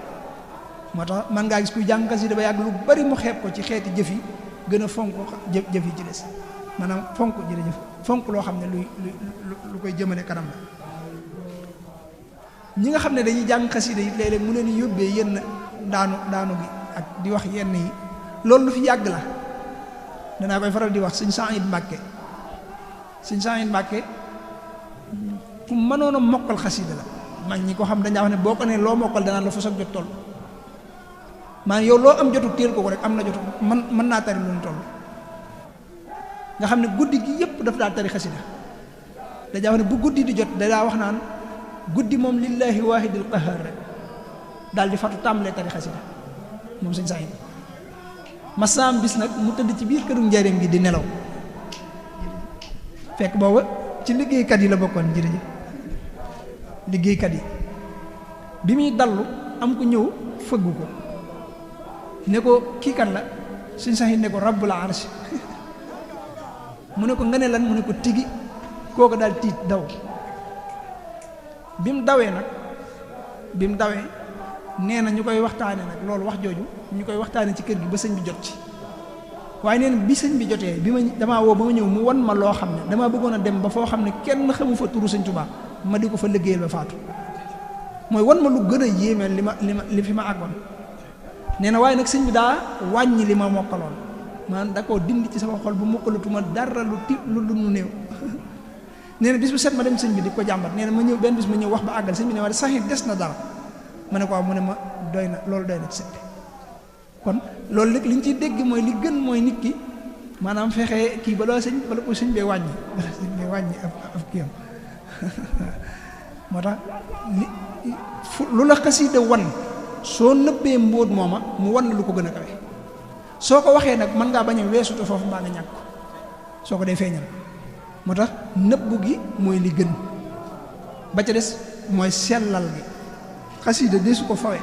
S2: moo tax man ngaa gis kuy jàng xasida ba yàgg lu bari mu xeeb ko ci xeeti jëf yi gën a fonk jëf yi ci des maanaam fonk jërëjëf fonk loo xam ne lu koy jëmale kanam la ñi nga xam ne dañuy jàng xasida yi léeg-léeg mu leen yóbbee yenn daanu gi ak di wax yenn yi loolu lu fi yàgg la danaa koy faral di wax sëñ Saïd Mbàkke ku mënoon a mokkal xasida la mag ñi ko xam dañaa wax ne boo ko ne loo mokkal danaan la fa soog jot toll maanaam yow loo am jotu téel ko rek am na jotu mën naa tari lu ñu toll nga xam ne guddi gi yépp daf daa tari xasida dañaa wax ne bu guddi di jot dadaa wax naan guddi moom lillahi waahidil qahar rek daal di fatu tàmbalee tari xasida moom sëñ Saïd masaam bis nag mu tëdd ci biir këru njaareem gi di nelaw fekk booba ci liggéeykat yi la bokkoon jërëjëf liggéeykat yi bi muy dallu am ku ñëw fëggu ko ne ko kii kan la sëñ Saïd ne ko rabbul arsh mu ne ko nga ne lan mu ne ko tigi kooku daal tiit daw bi mu dawee nee na ñu koy waxtaane nag loolu wax jooju ñu koy waxtaane ci kër gi ba sëñ bi jot ci waaye nee na bi sëñ bi jotee damaa woo ba ma ñëw mu wan ma loo xam ne damaa bëggoon a dem ba foo xam ne kenn xamu fa turu sëñ Tuubaa ma di ko fa liggéeyal ba faatu mooy wan ma lu gën a yéemeel li fi ma àggoon nee na waaye nag sëñ bi daa wàññi li ma mokkaloon maanaam da koo dindi ci sama xol bu mokkalatuma dara lu nu néew nee na bis bu set ma dem sëñ bi di ko jàmbat nee na ma ñëw benn bis ma ñëw wax ba àggal sëñ bi ne ma saxit des na dara ma ne ko waaw mu ne ma doy na loolu doy na ci sëñ bi kon loolu léegi li ñu ciy dégg mooy li gën mooy nit ki maanaam fexe kii bala ko sëñ bee wàññi af kiyam moo tax lu la xasida wan soo nëbbee mbóot mooma mu wan lu ko gën a kawe soo ko waxee nag mën ngaa bañ a weesutu foofu mbaa nga ñàkk ko soo ko dee feeñal moo tax nëbbu gi mooy li gën ba ca des mooy sellal gi xasida desu ko fawe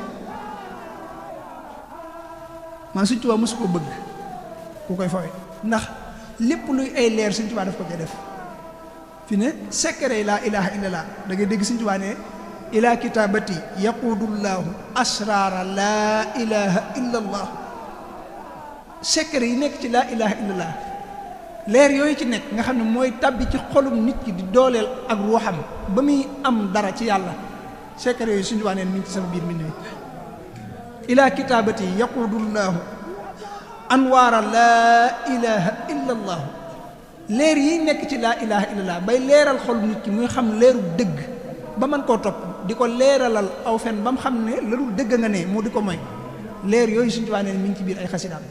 S2: man Sëñ Tuubaa mosu ko bëgg ku koy fawe ndax lépp luy ay leer Sëñ Tuubaa daf ko ca def fi ne secret laa ilaha illallah da ngay dégg Sëñ Tuubaa ne ila kitabati yaqudullaahu asraara laa ilaha illallah secret yi nekk ci laa ilaha illallah leer yooyu ci nekk nga xam ne mooy tàbbi ci xolum nit ki di dooleel ak ruuxam ba muy am dara ci yàlla secret yooyu Sëñ Tuubaa neen mi ngi ci sama biir mbind mi ila kitabati yaqudullaahu anwaara laa ilaha illallah leer yi nekk ci laa ilaha illallah bay leeral xolum nit ki muy xam leeru dëgg ba mën koo topp di ko leeralal aw fen ba mu xam ne larul dëgg nga ne moo di ko moy leer yooyu Sëñ Tuubaa neen mi ngi ci biir ay xasidaam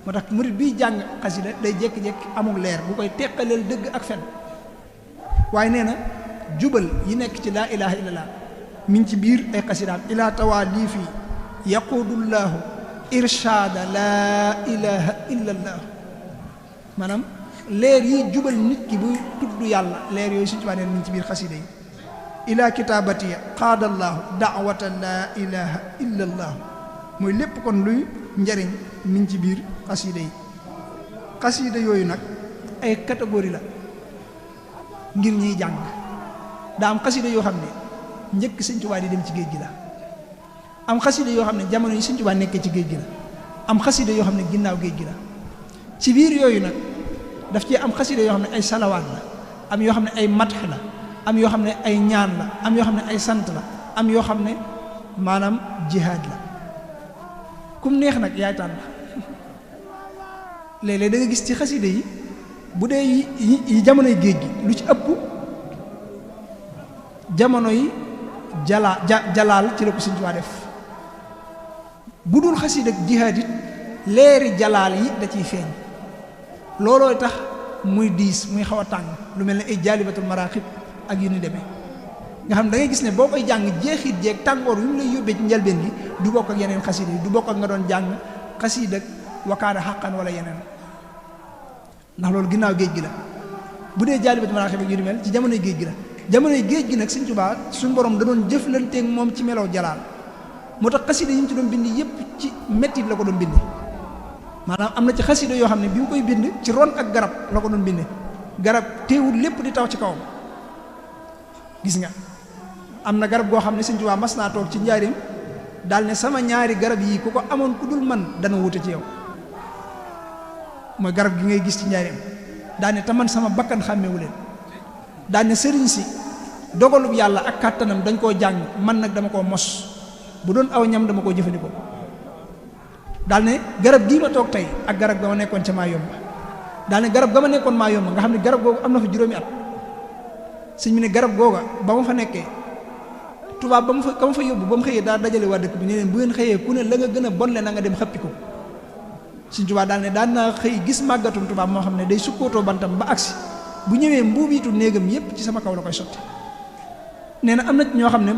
S2: moo tax murit biy jàng xasida day jékki-jékki amul leer bu koy teqaleel dëgg ak fen waaye nee na jubal yi nekk ci laa ilaha illallah mi ngi ci biir ay xasidaam ila tawaalifi yaqudullaahu irshaada laa ilaha illallah maanaam leer yi jubal nit ki buy tudd yàlla leer yooyu Sëñ Tuubaa neen mi ngi ci biir xasida yi ila kitaabati qaadallaahu daawata laa ilaha illa allaahu mooy lépp kon luy njariñ mi ngi ci biir xasiida yi. xasiida yooyu nag ay catégorie la ngir ñuy jàng. daa am xasiida yoo xam ne njëkk Sëñ Tuubaa di dem ci géej gi la, am xasiida yoo xam ne jamono yi Sëñ Tuubaa nekkee ci géej gi la, am xasiida yoo xam ne ginnaaw géej gi la. ci biir yooyu nag daf ci am xasiida yoo xam ne ay salawaat la, am yoo xam ne ay matx la, am yoo xam ne ay ñaan la, am yoo xam ne ay sant la, am yoo xam ne maanaam jihaad la. kum neex nag yaay tànn. léeg-léeg da nga gis ci xasiida yi bu dee yi jamonoy géej gi lu ci ëpp jamono yi jalaal ci la ko Sëñ Tuubaa def. bu dul xasiida ak jihaad it leeri jalaal yi da ciy feeñ. looloo tax muy diis muy xaw a tàng lu mel ne ay jaalibatul maraaxib ak yu ni demee nga xam da ngay gis ne boo koy jàng jeexit jeeg tàngoor wi mu lay yóbbee ci njëlbeen gi du bokk ak yeneen xasiida yi du bokk ak nga doon jàng xasiida ak wakaana xàqan wala yeneen ndax loolu ginnaaw géej gi la. bu dee jaalibatul maraaxib ak yu ni mel ci jamonoy géej gi la. jamonoy géej gi nag Sëñ Tuubaa suñu borom da doon jëflanteeg moom ci melow jalaal moo tax xasiida yi mu ci doon bind yépp ci mettit la ko doon bind. maanaam am na ci xasiida yoo xam ne bi mu koy bind ci ron ak garab la ko doon binde garab teewul lépp di taw ci kawam. gis nga am na garab goo xam ne Sëñ Tuubaa mas naa toog ci njaarim daal ne sama ñaari garab yii ku ko amoon ku dul man dana wute ci yow. mooy garab gi ngay gis ci njaarim daal ne te man sama bakkan xàmmewu leen daal ne sëriñ si dogalub yàlla ak kàttanam dañ koo jàng man nag dama koo mos bu doon aw ñam dama koo jëfandikoo. daal ne garab gii ma toog tey ak garab ga ma nekkoon ca maa yomba daal ne garab ga ma nekkoon maa yomba nga xam ne garab googu am na fa juróomi at. sëñ bi ne garab googa ba ma fa nekkee tubaab ba ma fa yóbbu ba mu xëyee daa dajale waa dëkk bi ne leen bu ngeen xëyee ku ne la nga gën a bon le na nga dem xëppi ko. sëñ Tuubaa daal ne daan naa xëy gis màggatum tubaab moo xam ne day sukkootoo bantam ba agsi bu ñëwee mbuubiitu néegam yépp ci sama kaw la koy sotti. nee na am na ñoo xam ne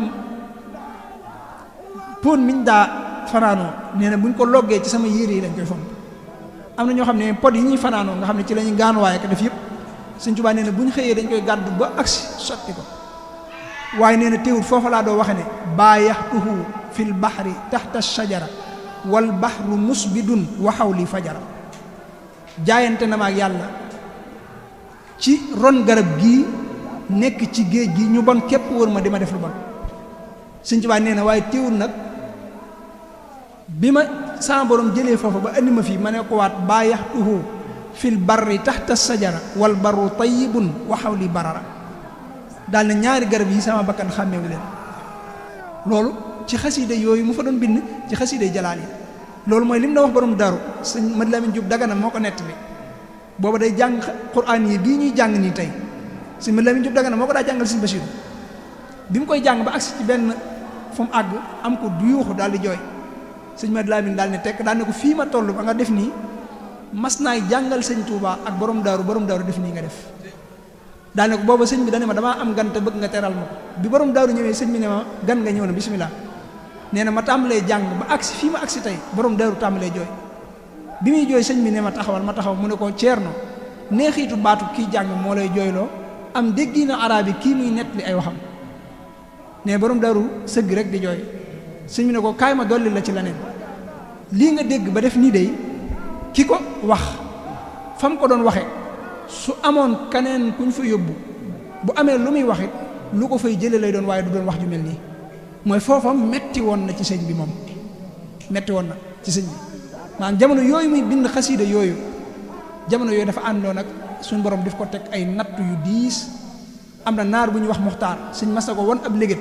S2: pon miñ daa fanaanoo nee na buñ ko loggee ci sama yére yi lañ koy fomp. am na ñoo xam ne pot yi ñuy fanaanoo nga xam ne ci la ñuy gaanuwaay ko def yépp Sëñ Tuubaa nee na bu ñu xëyee dañ koy gàddu ba agsi sotti ko. waaye nee na teewul foofa laa doo waxe ne baayaxtuhu fil bahri taxta shajara wal bahru musbidun wa hawli fajara. jaayante na ma ak yàlla ci ron garab gii nekk ci géej gi ñu bon képp wër ma di ma def lu bon. Sëñ Tuubaa nee na waaye teewul nag bi ma sama borom jëlee foofa ba andi ma fii ma ne ko waat baayaxtuhu fil barri taxta sajara wal barru tayyibun wa hawli barara. daal ne ñaari garab yi sama bakkan xàmmeewu leen. loolu ci xasiida yooyu mu fa doon bind ci xasiida jalaal yi loolu mooy lim da wax borom daaru sëñ Madi Lamin Jóob Dagana moo ko nettali. booba day jàng quraan yi bii ñuy jàng nii tey sëñ Madi Lamin Jóob Dagana moo ko daa jàngal sëñ Basiiru bi mu koy jàng ba agsi ci benn fu mu àgg am ko du yuuxu daal di jooy. sëñ Madi Lamin daal ne tekk daal ne ko fii ma toll ba nga def nii mas naay jàngal sëñ Tuubaa ak borom daaru def nii nga def. daal ne ko booba sëñ bi dane ma damaa am gan te bëgg nga teral ma ko bi borom daaru ñëwee sëñ bi ne ma gan nga ñëw na bisimilah. nee na ma tàmbalee jàng ba agsi fii ma agsi tey borom daaru tàmbalee jooy bi muy jooy sëñ bi ne ma taxawal ma taxaw mu ne ko ceerno neexiitu baatu kii jàng moo lay jooyloo am déggi na araab yi kii muy nettali ay waxam. ne borom daaru sëgg rek di jooy sëñ bi ne ko kaay ma dolli la ci leneen lii nga dégg ba def nii day ki ko wax fa mu ko doon waxe su amoon kaneen kuñ fa yóbbu bu amee lu muy wax it lu ko fay jële lay doon waaye du doon wax ju mel nii. mooy foofa metti woon na ci sëñ bi moom metti woon na ci sëñ bi maanaam jamono yooyu muy bind xasiida yooyu jamono yooyu dafa àndoon ak suñu borom daf ko teg ay natt yu diis. am na naar bu ñuy wax muxtaar sëñ mas na ko won ab léget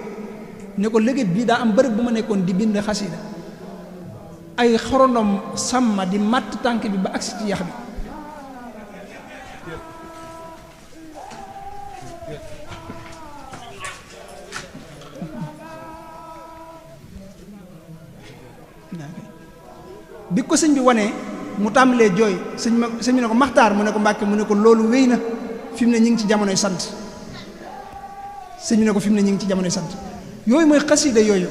S2: ne ko léget bii daa am bërëb bu ma nekkoon di bind xasiida ay xorondom sàmma di matt tànk bi ba agsi ci yax bi. bi ko sëñ bi wanee mu tàmbalee jooy sëñ bi ne ko maxtaar mu ne ko mbàkke mu ne ko loolu wéy na fi mu ne ñu ngi ci jamonoy sant. sëñ bi ne ko fi mu ne ñu ngi ci jamonoy sant yooyu mooy xasida yooyu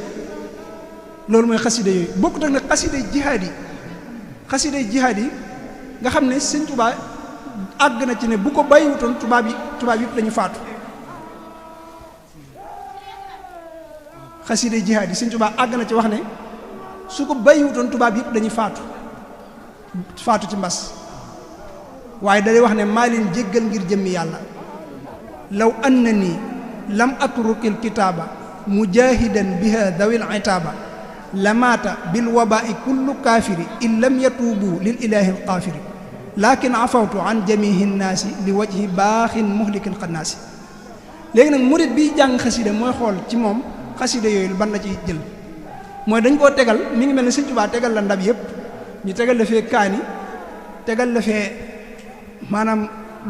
S2: loolu mooy xasida yooyu bokkut ak nag xasiday jihaad yi nga xam ne sëñ Tuubaa àgg na ci ne bu ko bàyyiwutoon tubaab yëpp lañu faatu xasida jihaad yi Sëñ Tuubaa àgg na ci wax ne su ko bàyyiwutoon tubaab yëpp dañuy faatu ci mbas waaye dalay wax ne maa leen jéggal ngir jëmmi yàlla law annani lam atrukil kitaaba mujahidan biha dawil itaaba lamaata bil wabai kullu kaafiri in lam yatuubu lil ilahi alqaafiri lakin afawtu an jamihi nnaasi li wajhi baaxin muhlikin xannaasi. léegi nag murit bi jàng xasida mooy xool ci moom xasida yooyu ban la ci jël mooy dañ koo tegal mi ngi mel ne Sëñ Tuubaa tegal la ndab yëpp ñu tegal la fee kaani tegal la fee maanaam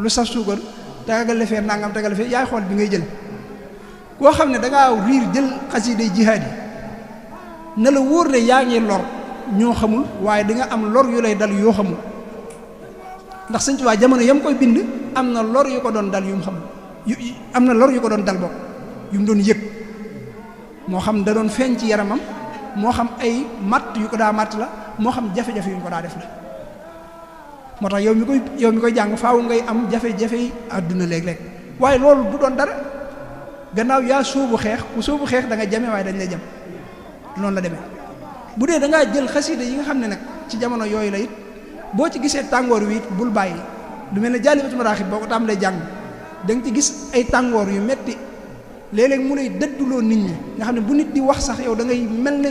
S2: lu saf suukar tegal la fee nangam tegal la fee yaay xool bi ngay jël. koo xam ne dangaa riir jël xasida jihaad yi na la wóor ne yaa ngi lor ñoo xamul waaye di nga am lor yu lay dal yoo xamul ndax Sëñ Tuubaa jamono yam koy bind am na lor yu ko doon dal yu mu xamul am na lor yu ko doon dal bokk yu mu doon yëg moo xam da doon feeñ ci yaramam moo xam ay matt yu ko daa matt la moo xam jafe-jafe yu ñu ko daa def la moo tax yow mi koy jàng faaw ngay am jafe-jafe yi àdduna léeg-léeg waaye loolu du doon dara gannaaw yaa sóobu xeex ku sóobu xeex da nga jame waaye dañ lay jam noonu la demee bu dee da ngaa jël xasida yi nga xam ne nag ci jamono yooyu la it boo ci gisee tàngoor wi it bul bàyyi lu mel ne Jaalibatul Maraaxib boo ko tàmbalee jàng da nga ci gis ay tàngoor yu metti léeg-léeg mu lay dëdduloo nit ñi nga xam ne bu nit di wax sax yow da ngay mel ne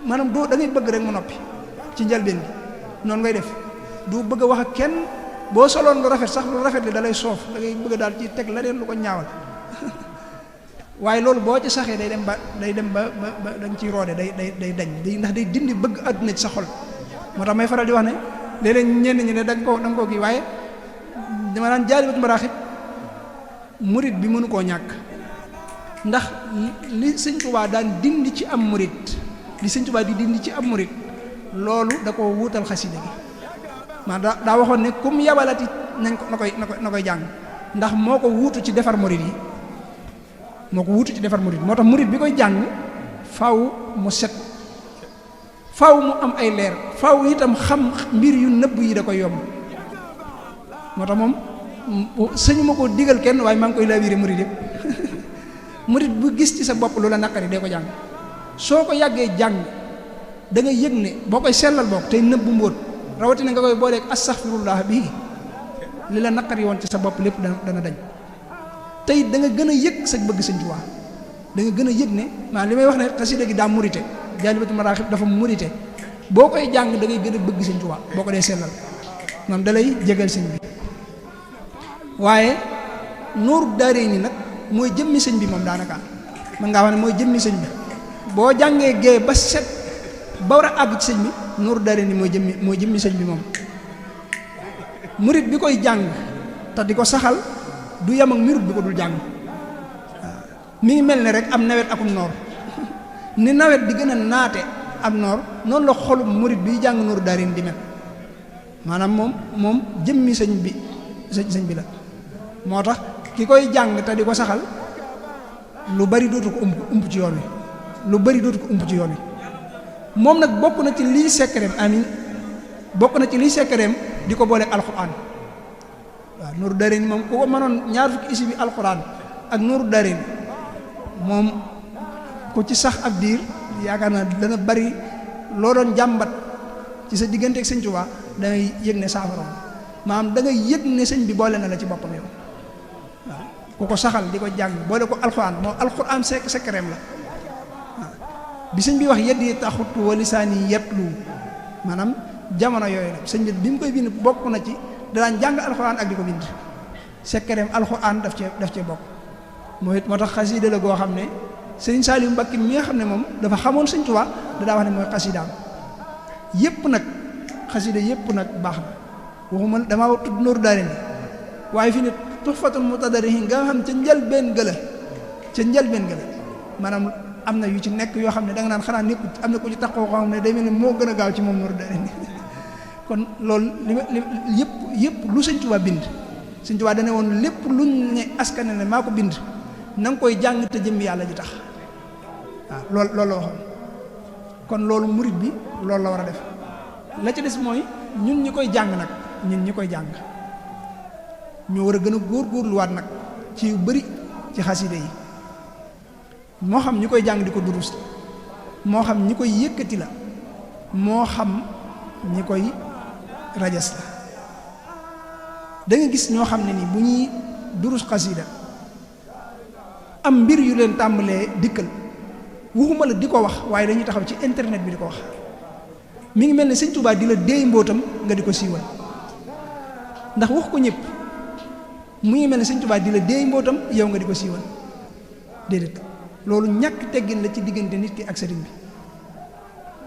S2: maanaam da ngay bëgg rek mu noppi ci njëlbeen bi noonu ngay def du bëgg a wax ak kenn boo soloon lu rafet sax lu rafet li da lay soof da ngay bëgg daal ci teg leneen lu ko ñaawal waaye loolu boo ci saxee day dem ba dañ ciy roode day dañ ndax day dindi bëgg àdduna ci sa xol moo tax may faral di wax ne léeg-léeg ñenn ñi ne da nga koo kii waaye dama naan Jaalibatul Maraaxib murit bi mënu koo ñàkk ndax li Sëñ Tuubaa daan dindi ci am murit li Sëñ Tuubaa di dindi ci am murit loolu da ko wuutal xasida gi daa waxoon ne kum yabalati nañ ko na koy jàng ndax moo ko wuutu ci defar murit yi moo tax murit bi koy jàng faw mu set faw mu am ay leer faw itam xam mbir yu nëbb yi da koy yomb moo tax moom sëñu ma ko digal kenn waaye maa ngi koy laabiire murit yëpp murit bu gis ci sa bopp lu la naqari dee ko jàng soo ko yàggee jàng da nga yëg ne boo koy sellal bokk tey nëbbu mbóot rawatina nga koy booleeg astaxfirullah bii li la naqari woon ci sa bopp lépp dana dañ tey da nga gën a yëg sa bëgg Sëñ Tuubaa da nga gën a yëg ne maanaam li may wax ne xasida gi daa murite Jaalibatul Maraaxib dafa murite boo koy jàng da ngay gën a bëgg Sëñ Tuubaa boo ko dee sellal moom da lay jégal sëñ bi waaye Nuuru Daarayni nag mooy jëmmi sëñ bi moom daanaka man ngaa wax ne mooy jëmmi sëñ bi boo jàngee gee ba set ba war a àgg ci sëñ bi Nuuru Daarayni mooy jëmmi sëñ bi moom murit bi koy jàng te di ko saxal du yem ak murit bi ko dul jàng waaw mi ngi mel ne rek am nawet akum noor ni nawet di gën a naate am noor noonu la xolum murit bi jàng Nuuru Daarayni di mel maanaam moom jëmmi sëñ bi la moo tax ki koy jàng te di ko saxal lu bari dootu ko ump ci yoon wi lu bari dootu ko ump ci yoon wi moom nag bokk na ci lii sekkereem amin bokk na ci lii sekkereem di ko booleeg alxuraan waaw Nuuru Daarayni moom ku ko mënoon ñaar fukki isi bi alxuraan ak Nuuru Daarayni moom ku ci sax ab diir yaakaar naa dana bari loo doon jàmbat ci sa diggante ak Sëñ Tuubaa dangay yëg ne saafara maanaam da ngay yëg ne sëñ bi boole na la ci boppam yow waaw ku ko saxal di ko jàng boole ko alxuraan moom alxuraan sekkereem la waaw bi sëñ bi wax yeddi taxutu wa lisaani yetlu maanaam jamono yooyu la sëñ bi mu koy bind bokk na ci daan jàng alxuraan ak di ko bind sekkereem alxuraan daf cee bokk moo tax xasida la goo xam ne sëñ Saaliu Mbàkke mi nga xam ne moom dafa xamoon Sëñ Tuubaa daa wax ne mooy xasidaam yépp nag xasida yépp nag baax na waxuma damaa tudd Nuuru Daarayni waaye fi ne Tuhfatul Mutadarrihin nga xam ca njëlbeen gëla maanaam am na yu ci nekk yoo xam ne da nga naan xanaa nekku am na ku ci taxaw koo xam ne day mel ni moo gën a gaaw ci moom Nuuru Daarayni kon loolu li yëpp lu Sëñ Tuubaa bind Sëñ Tuubaa dane woon lépp luñ ne askane ne maa ko bind na nga koy jàng te jëm yàlla ji tax waaw loolu la waxoon kon loolu murit bi loolu la war a def la ca des mooy ñun ñi koy jàng nag ñoo war a gën a góorgóorluwaat nag ci yu bari ci xasida yi moo xam ñi koy jàng di ko durus moo xam ñi koy yëkkati la moo xam ñi koy rajas la da nga gis ñoo xam ne ni bu ñuy durus xasida am mbir yu leen tàmbalee dikkal waxuma la di ko wax waaye dañuy taxaw ci internet bi di ko wax mi ngi mel ne Sëñ Tuubaa di la déey mbootam nga di ko siiwal ndax wax ko ñëpp mu ngi mel ne Sëñ Tuubaa di la déey mbootam yow nga di ko siiwal déedéet loolu ñàkk teggin la ci diggante nit ki ak sëriñ bi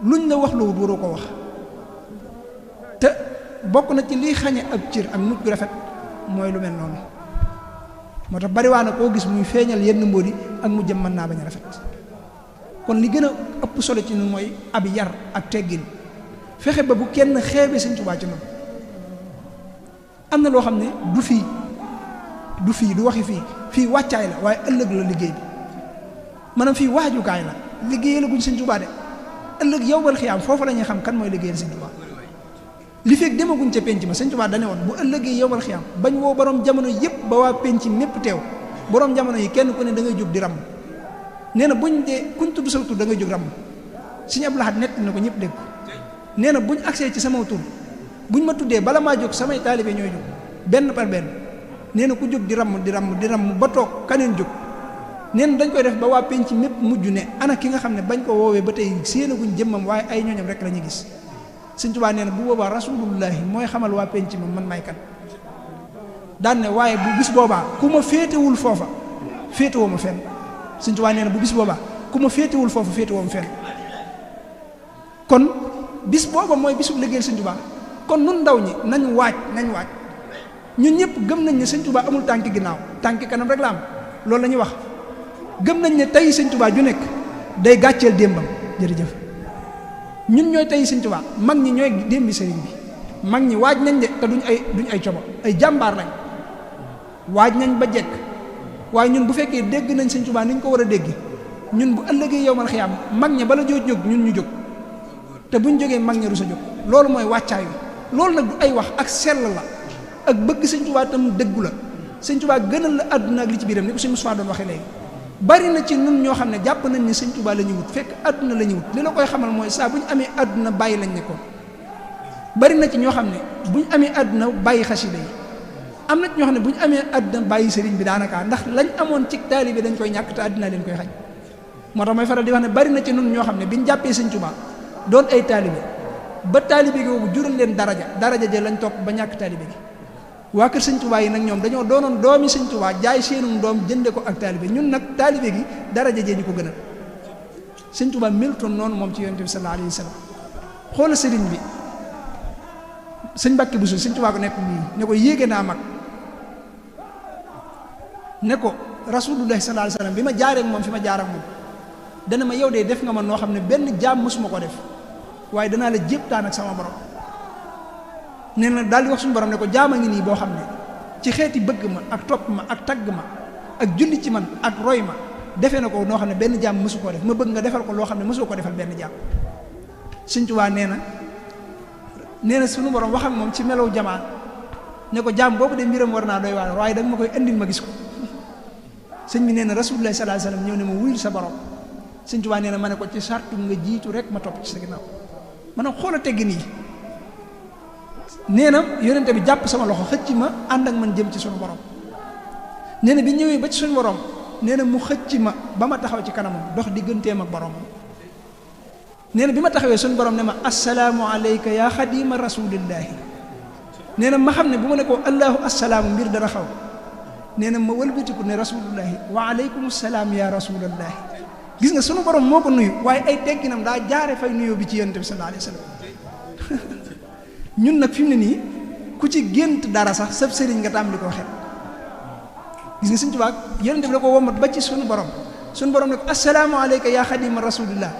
S2: luñ la wax loolu waroo ko wax te bokk na ci liy xañe ab cër ak mujj gu rafet mooy lu mel noonu moo tax bariwaa na koo gis muy feeñal yenn mbóot yi ak mu jëm mën naa bañ a rafet kon li gën a ëpp solo ci ñun mooy ab yar ak teggin fexe ba bu kenn xeebe Sëñ Tuubaa ci noonu am na loo xam ne du fii du waxi fii wàccaay la waaye ëllëg la liggéey bi maanaam fii waajukaay la liggéey la guñ Sëñ Tuubaa de ëllëg yowmal xiyaam foofu la ñuy xam kan mooy liggéeyal Sëñ Tuubaa li fekk demaguñ ca penc ma Sëñ Tuubaa dane woon bu ëllëgee yowmal xiyaam bañ woo borom jamono yëpp ba waa penc mépp teew borom jamono yi kenn ku ne da ngay jóg di ram nee na buñ dee kuñ tudd saw tur da ngay jóg ram Sëñ Abdul Ahad nett na ko ñëpp dégg ko nee na buñ agsee ci sama tur buñ ma tuddee bala maa jóg samay taalibe ñooy jóg benn par benn nee na ku jóg di ramm ba toog kaneen jóg nee na dañ koy def ba waa penc mépp mujj ne ana ki nga xam ne bañ ko woowee ba tey séenaguñ jëmmam waaye ay ñooñam rek la ñuy gis Sëñ Tuubaa nee na bu boobaa rasulullahi mooy xamal waa penc ma man may kan daan ne waaye bu bis boobaa ku ma féetewul foofa féetewoo ma fenn Sëñ Tuubaa nee na bu bis boobaa ku ma féetewul foofa féetewoo ma fenn kon bis booba mooy bisu liggéeyal Sëñ Tuubaa kon nun ndaw ñi nañ waaj ñun ñëpp gëm nañ ne Sëñ Tuubaa amul tànki ginnaaw tànki kanam rek la am loolu la ñuy wax gëm nañ ne tey Sëñ Tuubaa ju nekk day gàcceel démbam jërëjëf ñun ñooy tey Sëñ Tuubaa mag ñi ñooy démbi sëriñ bi mag ñi waaj nañ de te duñ ay coba ay jàmbaar lañ waaj nañ ba jekk waaye ñun bu fekkee dégg nañ Sëñ Tuubaa ni ñu ko war a dégg ñun bu ëllëgee yowmal xiyaam mag ña bala jóg ñun ñu jóg te buñ jógee mag ña du sa jóg loolu mooy wàccaay wi loolu nag du ay wax ak sell la ak bëgg Sëñ Tuubaa tam dëggu la Sëñ Tuubaa gënal la àdduna ak li ci biiram ni ko Sëñ Mustafaa doon waxee léegi bari na ci nun ñoo xam ne jàpp nañ ne Sëñ Tuubaa la ñuy wut fekk àdduna la ñuy wut li la koy xamal mooy saa bu ñu amee àdduna bàyyi lañ nekkoon bari na ci ñoo xam ne bu ñu amee àdduna bàyyi xasida yi am na ci ñoo xam ne bu ñu amee àdduna bàyyi sëriñ bi daanaka ndax lañ amoon ci taalibe dañ koy ñàkk te àdduna leen koy xañ moo tax may faral di wax ne bari na ci nun ñoo xam ne biñ jàppee Sëñ Tuubaa doon ay taalibe ba taalibe googu jural leen daraja ja lañ topp ba ñàkk taalibe gi waa kër Sëñ Tuubaa yi nag ñoom dañoo doonoon doomi Sëñ Tuubaa jaay seenum doom jënde ko ak taalibe ñun nag taalibe gi daraja jee ñu ko gënal Sëñ Tuubaa melutoon noonu moom ci Yonent bi sallallahu alayhi wa sallam xoola sëriñ bi sëñ Mbàkke Buso Sëñ Tuubaa ko nekk nii ne ko yéege naa mag ne ko Rasulullahi sallallahu alayhi wa sallam bi ma jaaree moom fi ma jaar ak moom dana ma yow de def nga ma noo xam ne benn jaam mësuma ko def waaye danaa la jéptaan ak sama borom nee na daal di wax suñu borom ne ko jaama ngi nii boo xam ne ci xeeti bëgg ma ak topp ma ak tagg ma ak julli ci man ak roy ma defee na ko noo xam ne benn jaam mësu koo def ma bëgg nga defal ko loo xam ne mësoo ko defal benn jaam Sëñ Tuubaa nee na suñu borom wax ak moom ci melow jamaan ne ko jaam boobu de mbiram war naa doy waar waaye danga ma koy indil ma gis ko sëñ bi nee na Rasulullah sallallahu alayhi wasallam ñëw ne ma wuyul sa borom Sëñ Tuubaa nee na ma ne ko ci sartu nga jiitu rek ma topp ci sa ginnaaw ma ne xoola teggin yi nee na yonente bi jàpp sama loxo xëcc ma ànd ak man jëm ci suñu borom nee na bi ñëwee ba ci suñu borom nee na mu xëcc ma ba ma taxaw ci kanamam dox digganteem ak borom nee na bi ma taxawee suñu borom ne ma assalaamu alayka yaa xadima rasulillahi nee na ma xam ne bu ma ne ko allahu assalaamu mbir dana xaw nee na ma wëlbatiku ne rasulullahi wa aleykum salaam ya rasulallahi gis nga sunu borom moo ko nuyu waaye ay tegginam daa jaare fay nuyoo bi ci yonente bi sallallahu alayhi wa sallam ñun nag fi mu ne nii ku ci gént dara sax sab sëriñ nga tàmbali ko waxee gis nga Sëñ Tuubaa yonente bi da ko womat ba ci sunu borom ne ko assalaamu alayka ya xadima rasulillah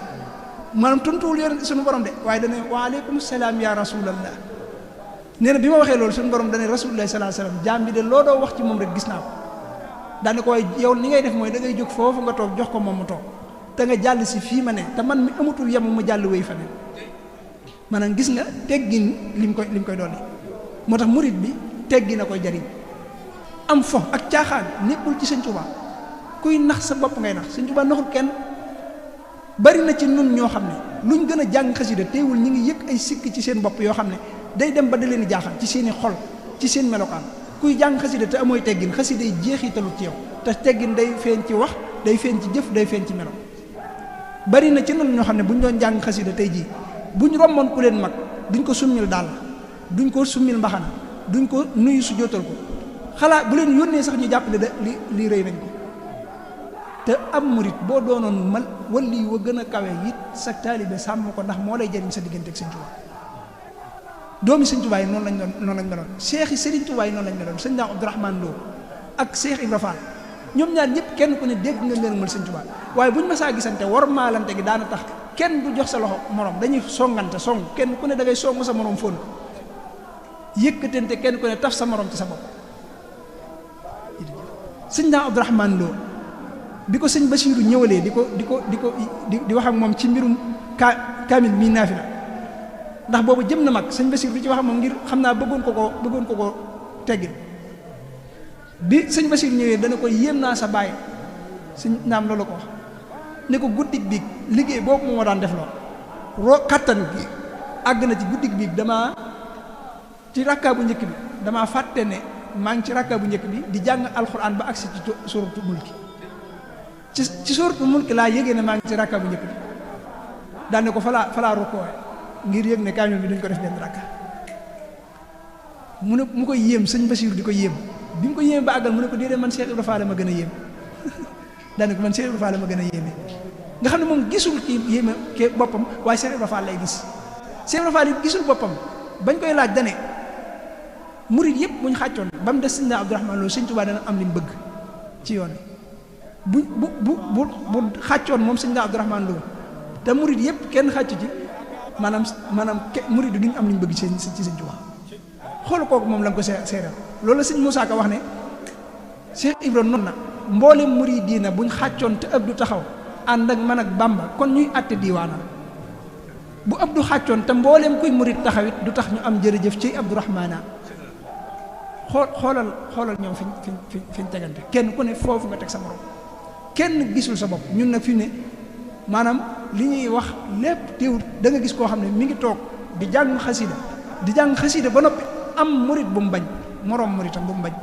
S2: maanaam tontuwul yonente sunu borom de waaye dana wa aleykum salaam ya rasulallah nee na bi ma waxee loolu sunu borom dana rasulullah sallallahu alayhi wasallam jaam bi de loo doo wax ci moom rek gis naa ko daane ko waaye yow ni ngay def mooy da ngay jóg foofu nga toog jox ko moom mu toog te nga jàll si fii ma ne te man mi amatul yem ma jàll wéy fa ne maanaam gis nga teggin lim koy dolli moo tax murit bi teggi na koy jariñ am fo ak caaxaan nekkul ci Sëñ Tuubaa kuy nax sa bopp ngay nax Sëñ Tuubaa naxul kenn. bari na ci nun ñoo xam ne luñ gën a jàng xasida teewul ñi ngi yëg ay sikk ci seen bopp yoo xam ne day dem ba da leen jaaxal ci seeni xol ci seen melokaan. kuy jàng xasida te amooy teggin xasida yi jeexitalu ci yow te teggin day feeñ ci wax day feeñ ci jëf day feeñ ci melo. bari na ci nun ñoo xam ne buñ doon jàng xasida tey jii buñ romboon ku leen mag duñ ko summil daal duñ ko summil mbaxana duñ ko nuyu su jootal ko xalaat bu leen yónnee sax ñu jàpp ne li rëy nañ ko. te am murit boo doonoon mal walli wa gën a kawe it sa taalibe sàmm ko ndax moo lay jëriñ sa diggante ak Sëñ Tuubaa. doomi Sëñ Tuubaa yi noonu lañ meloon seex yi Sëriñ Tuubaa yi noonu lañ meloon sëñ Daam Abdourahmane Lo ak Seex Ibra Fall ñoom ñaar ñëpp kenn ku ne dégg nga leen mal Sëñ Tuubaa waaye buñ masaa gisante war maalante gi daana tax kenn du jox sa loxo morom dañuy songante kenn ku ne da ngay song sa morom fóon ko yëkkatante kenn ku ne taf sa morom ci sa bopp. sëñ Daam Abdourahmane Lo bi ko sëñ Basiiru ñëwalee di wax ak moom ci mbirum kaamil mii naafila ndax boobu jëm na mag sëñ Basiiru di ci wax ak moom ngir xam naa bëggoon ko ko teggil bi sëñ Basiiru ñëwee dana ko yéem naa sa baay sëñ naam loolu ko wax ne ko guddik biig liggéey boobu moo daan def loo kattan bi àgg na ci guddik biig damaa ci rakkaa bu njëkk bi damaa fàtte ne maa ngi ci rakkaa bu njëkk bi di jàng alxuraan ba agsi ci suuratu mulki ci suuratu mulki laa yëgee ne maa ngi ci rakka bu njëkk bi daan ne ko falaa rukkoo ngir yëg ne kaamil bi duñ ko def benn rakka mu koy yéem sëñ Basiiru di ko yéem bi mu ko yéem ba àggal mu ne ko déedéet man Cheikh Ibra Fall ma gën a yéem daan ne ko man Cheikh Ibra Fall ma gën a yéeme nga xam ne moom gisul kii yéeme ke boppam waaye Cheikh Ibra Fall lay gis Cheikh Ibra Fall yi gisul boppam bañ koy laaj dane murit yëpp buñ xàccoon ba mu des sëñ Abdourahmane Lo Sëñ Tuubaa dana am li mu bëgg ci yoon bu xàccoon moom sëñ Abdourahmane Lo te murid yëpp kenn xàccu ci maanaam murid yi duñ am li ñu bëgg ci sëñ Tuubaa xool kooku moom la nga ko seeral loolu la sëñ Moussa Ka wax ne Cheikh Ibra noonu na mboolem murid diina buñ xàccoon te ëpp du taxaw ànd ak man ak Bàmba kon ñuy àtte diiwaanam bu ëpp du xàccoon te mboolem kuy murid taxawit du tax ñu am jërëjëf ci Abdourahmana xoolal ñoom fiñ tegante kenn ku ne foofu nga teg sa morom kenn gisul sa bopp ñun nag fi ne maanaam li ñuy wax lépp teewul da nga gis koo xam ne mi ngi toog di jàng xasida ba noppi am murit bu mu bañ moroom muritam bu mu bañ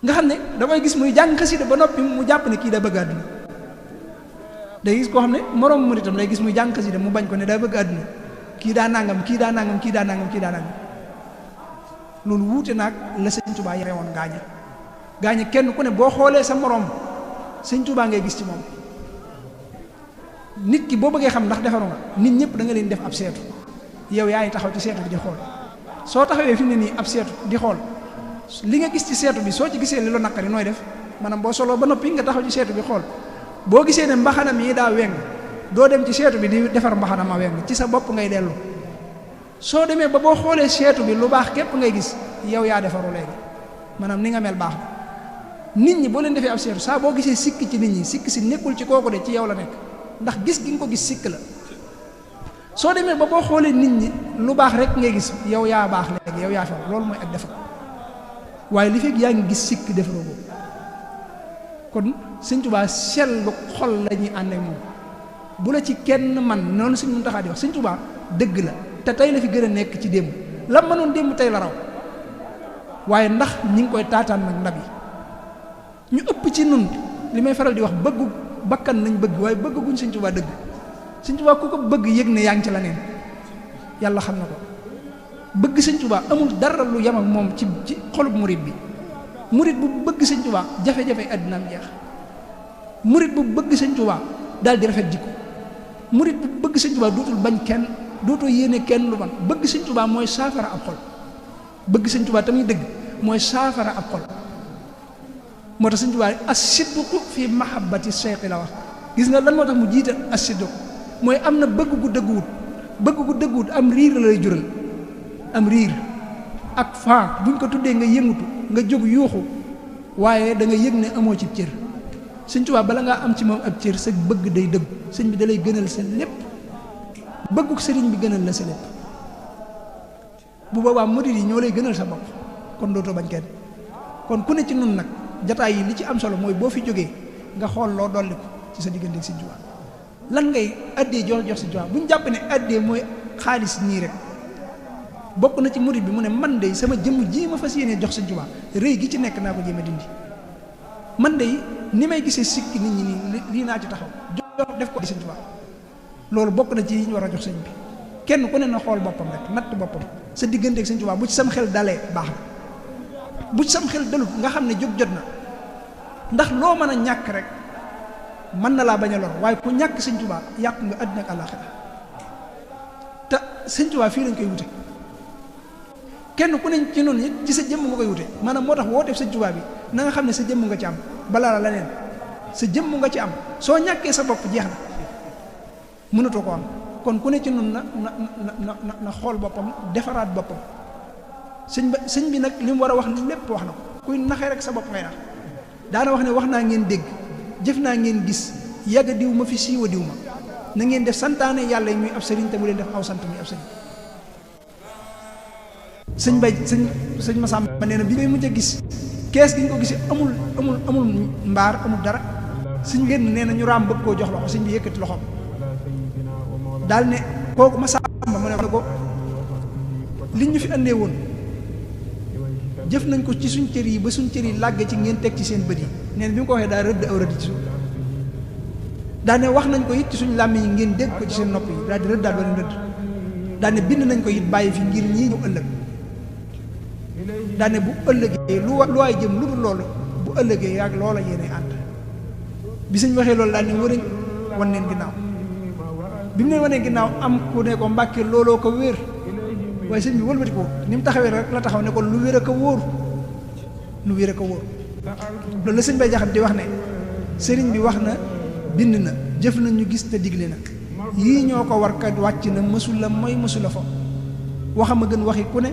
S2: nga xam ne da koy gis muy jàng xasida ba noppi mu jàpp ne kii daa bëgg àdduna day gis koo xam ne moroom muritam day gis muy jàng xasida mu bañ ko ne daa bëgg àdduna kii daa nangam loolu wuute naag la Sëñ Tuubaa yare woon gaaña kenn ku ne boo xoolee sa moroom Sëñ Tuubaa ngay gis ci moom nit ki boo bëggee xam ndax defaru nga nit ñëpp da nga leen def ab seetu yow yaa ngi taxaw ci seetu bi di xool soo taxawee fi mu ne nii ab seetu di xool li nga gis ci seetu bi soo ci gisee li la naqari nooy def maanaam boo soloo ba noppi nga taxaw ci seetu bi xool boo gisee ne mbaxana mii daa weng doo dem ci seetu bi di defar mbaxana ma weng ci sa bopp ngay dellu soo demee ba boo xoolee seetu bi lu baax képp ngay gis yow yaa defaru léegi maanaam ni nga mel baax nit ñi boo leen defee ab seetu saa boo gisee sikk ci nit ñi sikk si nekkul ci kooku de ci yow la nekk ndax gis gi nga ko gis sikk la soo demee ba boo xoolee nit ñi lu baax rek ngay gis yow yaa baax léegi yow yaa feebar loolu mooy ak defar waaye li fekk yaa ngi gis sikk defaroo boobu kon Sëñ Tuubaa sellu xol la ñuy ànd ak moom bu la ci kenn man noonu Sëñ Muntaxaa di wax Sëñ Tuubaa dëgg la te tey la fi gën a nekk ci démb la mënoon démb tey la raw waaye ndax ñi ngi koy taataan nag ndab yi ñu ëpp ci nun li may faral di wax bëggu bakkan nañ bëgg waaye bëgguñ Sëñ Tuubaa dëgg Sëñ Tuubaa ku ko bëgg yëg ne yaa ngi ci la neen yàlla xam na ko bëgg Sëñ Tuubaa amul dara lu yam ak moom ci xolub murit bi murit bu bëgg Sëñ Tuubaa jafe-jafe àddinaam jeex murit bu bëgg Sëñ Tuubaa daal di rafet jikko murit bu bëgg Sëñ Tuubaa dootul bañ kenn dootoo yéene kenn lu man bëgg Sëñ Tuubaa mooy saafara ab xol bëgg Sëñ Tuubaa tamit dëgg mooy saafara ab xol moo tax Sëñ Tuubaa as-sidqu fi mahabbati cheikh la wax gis nga lan moo tax mu jiite as-sidqu mooy am na bëgg gu dëgguwut am riir la lay jural am riir ak faa buñ ko tuddee nga yëngutu nga jóg yuuxu waaye da nga yëg ne amoo ci cër Sëñ Tuubaa bala ngaa am ci moom ab cër sa bëgg day dëgg sëñ bi da lay gënal sa lépp bëgguk sëriñ bi gënal la sa lépp bu boobaa murid yi ñoo lay gënal sa bopp kon dootoo bañ kenn kon ku ne ci nun nag jataay yi li ci am solo mooy boo fi jógee nga xool loo dolli ko ci sa diggante ak Sëñ Tuubaa lan ngay addee jox Sëñ Tuubaa bu ñu jàpp ne addee mooy xaalis nii rek. bokk na ci murid bi mu ne man de sama jëmm ji ma fas yéene jox Sëñ Tuubaa rëy gi ci nekk naa ko jéem a dindi man de ni may gisee sikki nit ñi nii lii naa ci taxaw jox def ko Sëñ Tuubaa loolu bokk na ci yi ñu war a jox sëñ bi kenn ku ne na xool boppam rek natt boppam sa digganteeg Sëñ Tuubaa bu ci sam xel dalee baax na bu ci sam xel dalut nga xam ne jóg jot na ndax loo mën a ñàkk rek mën na laa bañ a lor waaye ku ñàkk Sëñ Tuubaa yàq nga àddina ak àllaaxira te Sëñ Tuubaa fii lañ koy wute kenn ku ne ci noonu it ci sa jëmm nga koy wute maanaam moo tax wooteef Sëñ Tuubaa bi na nga xam ne sa jëmm nga ci am balaa la leneen sa jëmm nga ci am soo ñàkkee sa bopp jeex na mënatoo ko am kon ku ne ci noonu na xool boppam defaraat boppam sëñ bi nag li mu war a wax lépp wax na ko kuy naxee rek sa bopp ngay nax daana wax ne wax naa ngeen dégg jëf naa ngeen gis yàgga diw ma fi siiwa diw ma na ngeen def santaane yàlla yi muy ab sëriñ te mu leen def aw sant muy ab sëriñ sëñ Masamba nee na bi ngay mujj a gis kees gi ñu ko gisee amul mbaar amul dara sëñ génn nee na ñu raam bëgg koo jox loxo sëñ bi yëkkati loxoom daal ne kooku Masamba mu ne ko liñ ñu fi andee woon jëf nañ ko ci suñ cër yi ba suñ cër yi làgge ci ngeen teg ci seen bët yi nee na bi mu ko waxee daal rëdd aw rëdd ci suuf daal ne wax nañ ko it ci suñ làmmiñ yi ngeen dégg ko ci seen nopp yi daal di rëdd daal doon rëdd daal ne bind nañ ko it bàyyi fi ngir ñii ñu ëllëg daane bu ëllëgee lu waay jëm lu dul loolu bu ëllëgee yaag loola yéene ànd bi suñ waxee loolu daal ne wëriñ wan neen ginnaaw bi mu leen wanee ginnaaw am ku ne ko Mbàkke looloo ko wér waaye sëñ bi wëlbati ko ni mu taxawee rek la taxaw ne ko lu wér a ko wóor lu wér a ko wóor loolu la sëñ Bay Jaxate di wax ne sëriñ bi wax na bind na jëf na ñu gis te digle na yii ñoo ko war kat wàcc na mësul la mooy mësul la fo waxam a gën waxi ku ne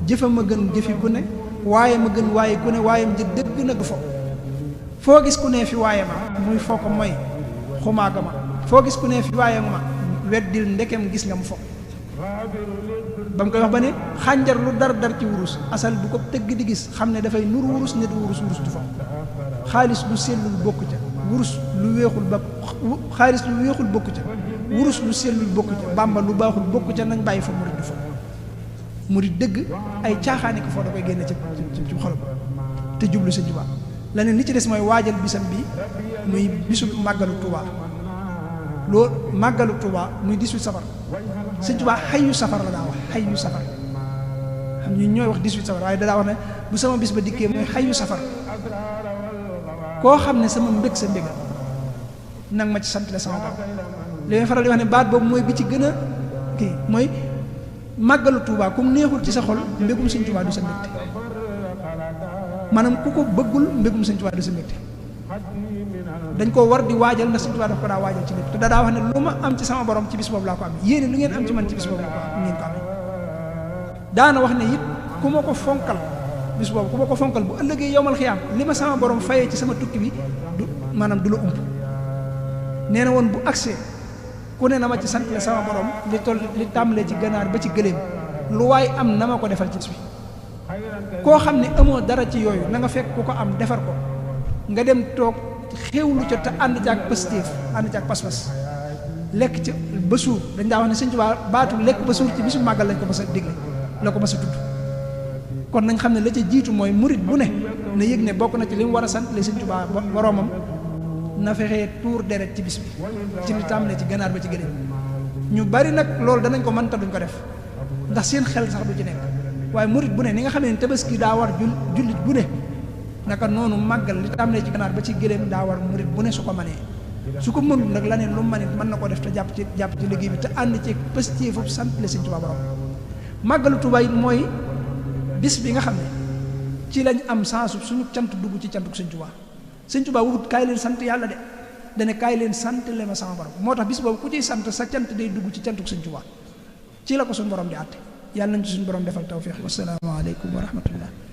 S2: jëfam a gën jëfi ku ne waaye ma gën waaye ku ne waayam jë dëgg na du fo foo gis ku ne fi waaye ma muy foo ko mooy xumaaga ma foo gis ku ne fi waaye ma weddil ndekem gis nga mu fo ba mu koy wax ba ne xànjar lu dar ci wurus asal bu ko tëgg di gis xam ne dafay nur wurus ne du wurus du fo xaalis lu sellul bokk ca wurus lu weexul ba xaalis lu weexul bokk ca wurus lu sellul bokk ca bàmba lu baaxul bokk ca nañ bàyyi fa murid du fo murid dëgg ay caaxaani ko foo da koy génne ci xolam te jublu Sëñ Tuubaa leneen li ci des mooy waajal bisam bi muy bisu màggalu Tuubaa loolu màggalu Tuubaa muy 18 safar Sëñ Tuubaa xayu safar la daa wax xayu safar xam ñu ñooy wax 18 safar waaye dadaa wax ne bu sama bis ba dikkee mooy xayu safar koo xam ne sama mbég sa mbéga nag ma ci sant la sama bopp li may faral di wax ne baat boobu mooy bi ci gën a kii mooy màggalu Tuubaa comme neexul ci sa xol mbégum Sëñ Tuubaa du sa mbégte maanaam ku ko bëggul mbégum Sëñ Tuubaa du sa mbégte dañ koo war di waajal ndax Sëñ Tuubaa daf ko daa waajal ci lépp te daa wax ne lu ma am ci sama borom ci bis boobu laa ko am yéene lu ngeen am ci man ci bis boobu la ko am ngeen ko amee daana wax ne it ku ma ko fonkal bis boobu ku ma ko fonkal bu ëllëgee yowmal xiyaam li ma sama borom fayee ci sama tukki bi du maanaam du la ump nee na woon bu agsee ku ne na ma ci sant la sama borom li tàmbalee ci ganaar ba ci gëléem lu waay am na ma ko defal ci bis bi koo xam ne amoo dara ci yooyu na nga fekk ku ko am defar ko nga dem toog xewlu ca te ànd ca ak pastéef ànd ca ak pas-pas lekk ca ba suur dañ daa wax ne Sëñ Tuubaa baatu lekk ba suur ci bisu màggal lañ ko mas a digle la ko mas a tudd kon nañ xam ne la ca jiitu mooy murit bu ne na yëg ne bokk na ci li mu war a sant le Sëñ Tuubaa boroomam na fexee tuur deret ci bis bi ci li tàmbalee ci ganaar ba ci gëléem ñu bari nag loolu danañ ko mën ta duñ ko def ndax seen xel sax du ci nekk waaye murit bu ne ni nga xam ne tabaski daa war jullit bu ne naka noonu màggal li tàmbalee ci ganaar ba ci gëléem daa war murit bu ne su ko manee su ko mënul nag la neen lu manit mën na ko def te jàpp ci liggéey bi te ànd ci pëstéef foofu sant le Sëñ Tuubaa borom màggalu Tuubaa it mooy bis bi nga xam ne ci lañ am sansu suñu cant dugg ci cantuk Sëñ Tuubaa Sëñ Tuubaa waxut kaay leen sant yàlla de dane kaay leen sant le ma sama borom moo tax bis boobu ku ciy sant sa cant day dugg ci cantuk Sëñ Tuubaa ci la ko suñu borom di àtte yàlla nañ ci suñu borom defal tawfiix wassalaamu aleykum wa rahmatullah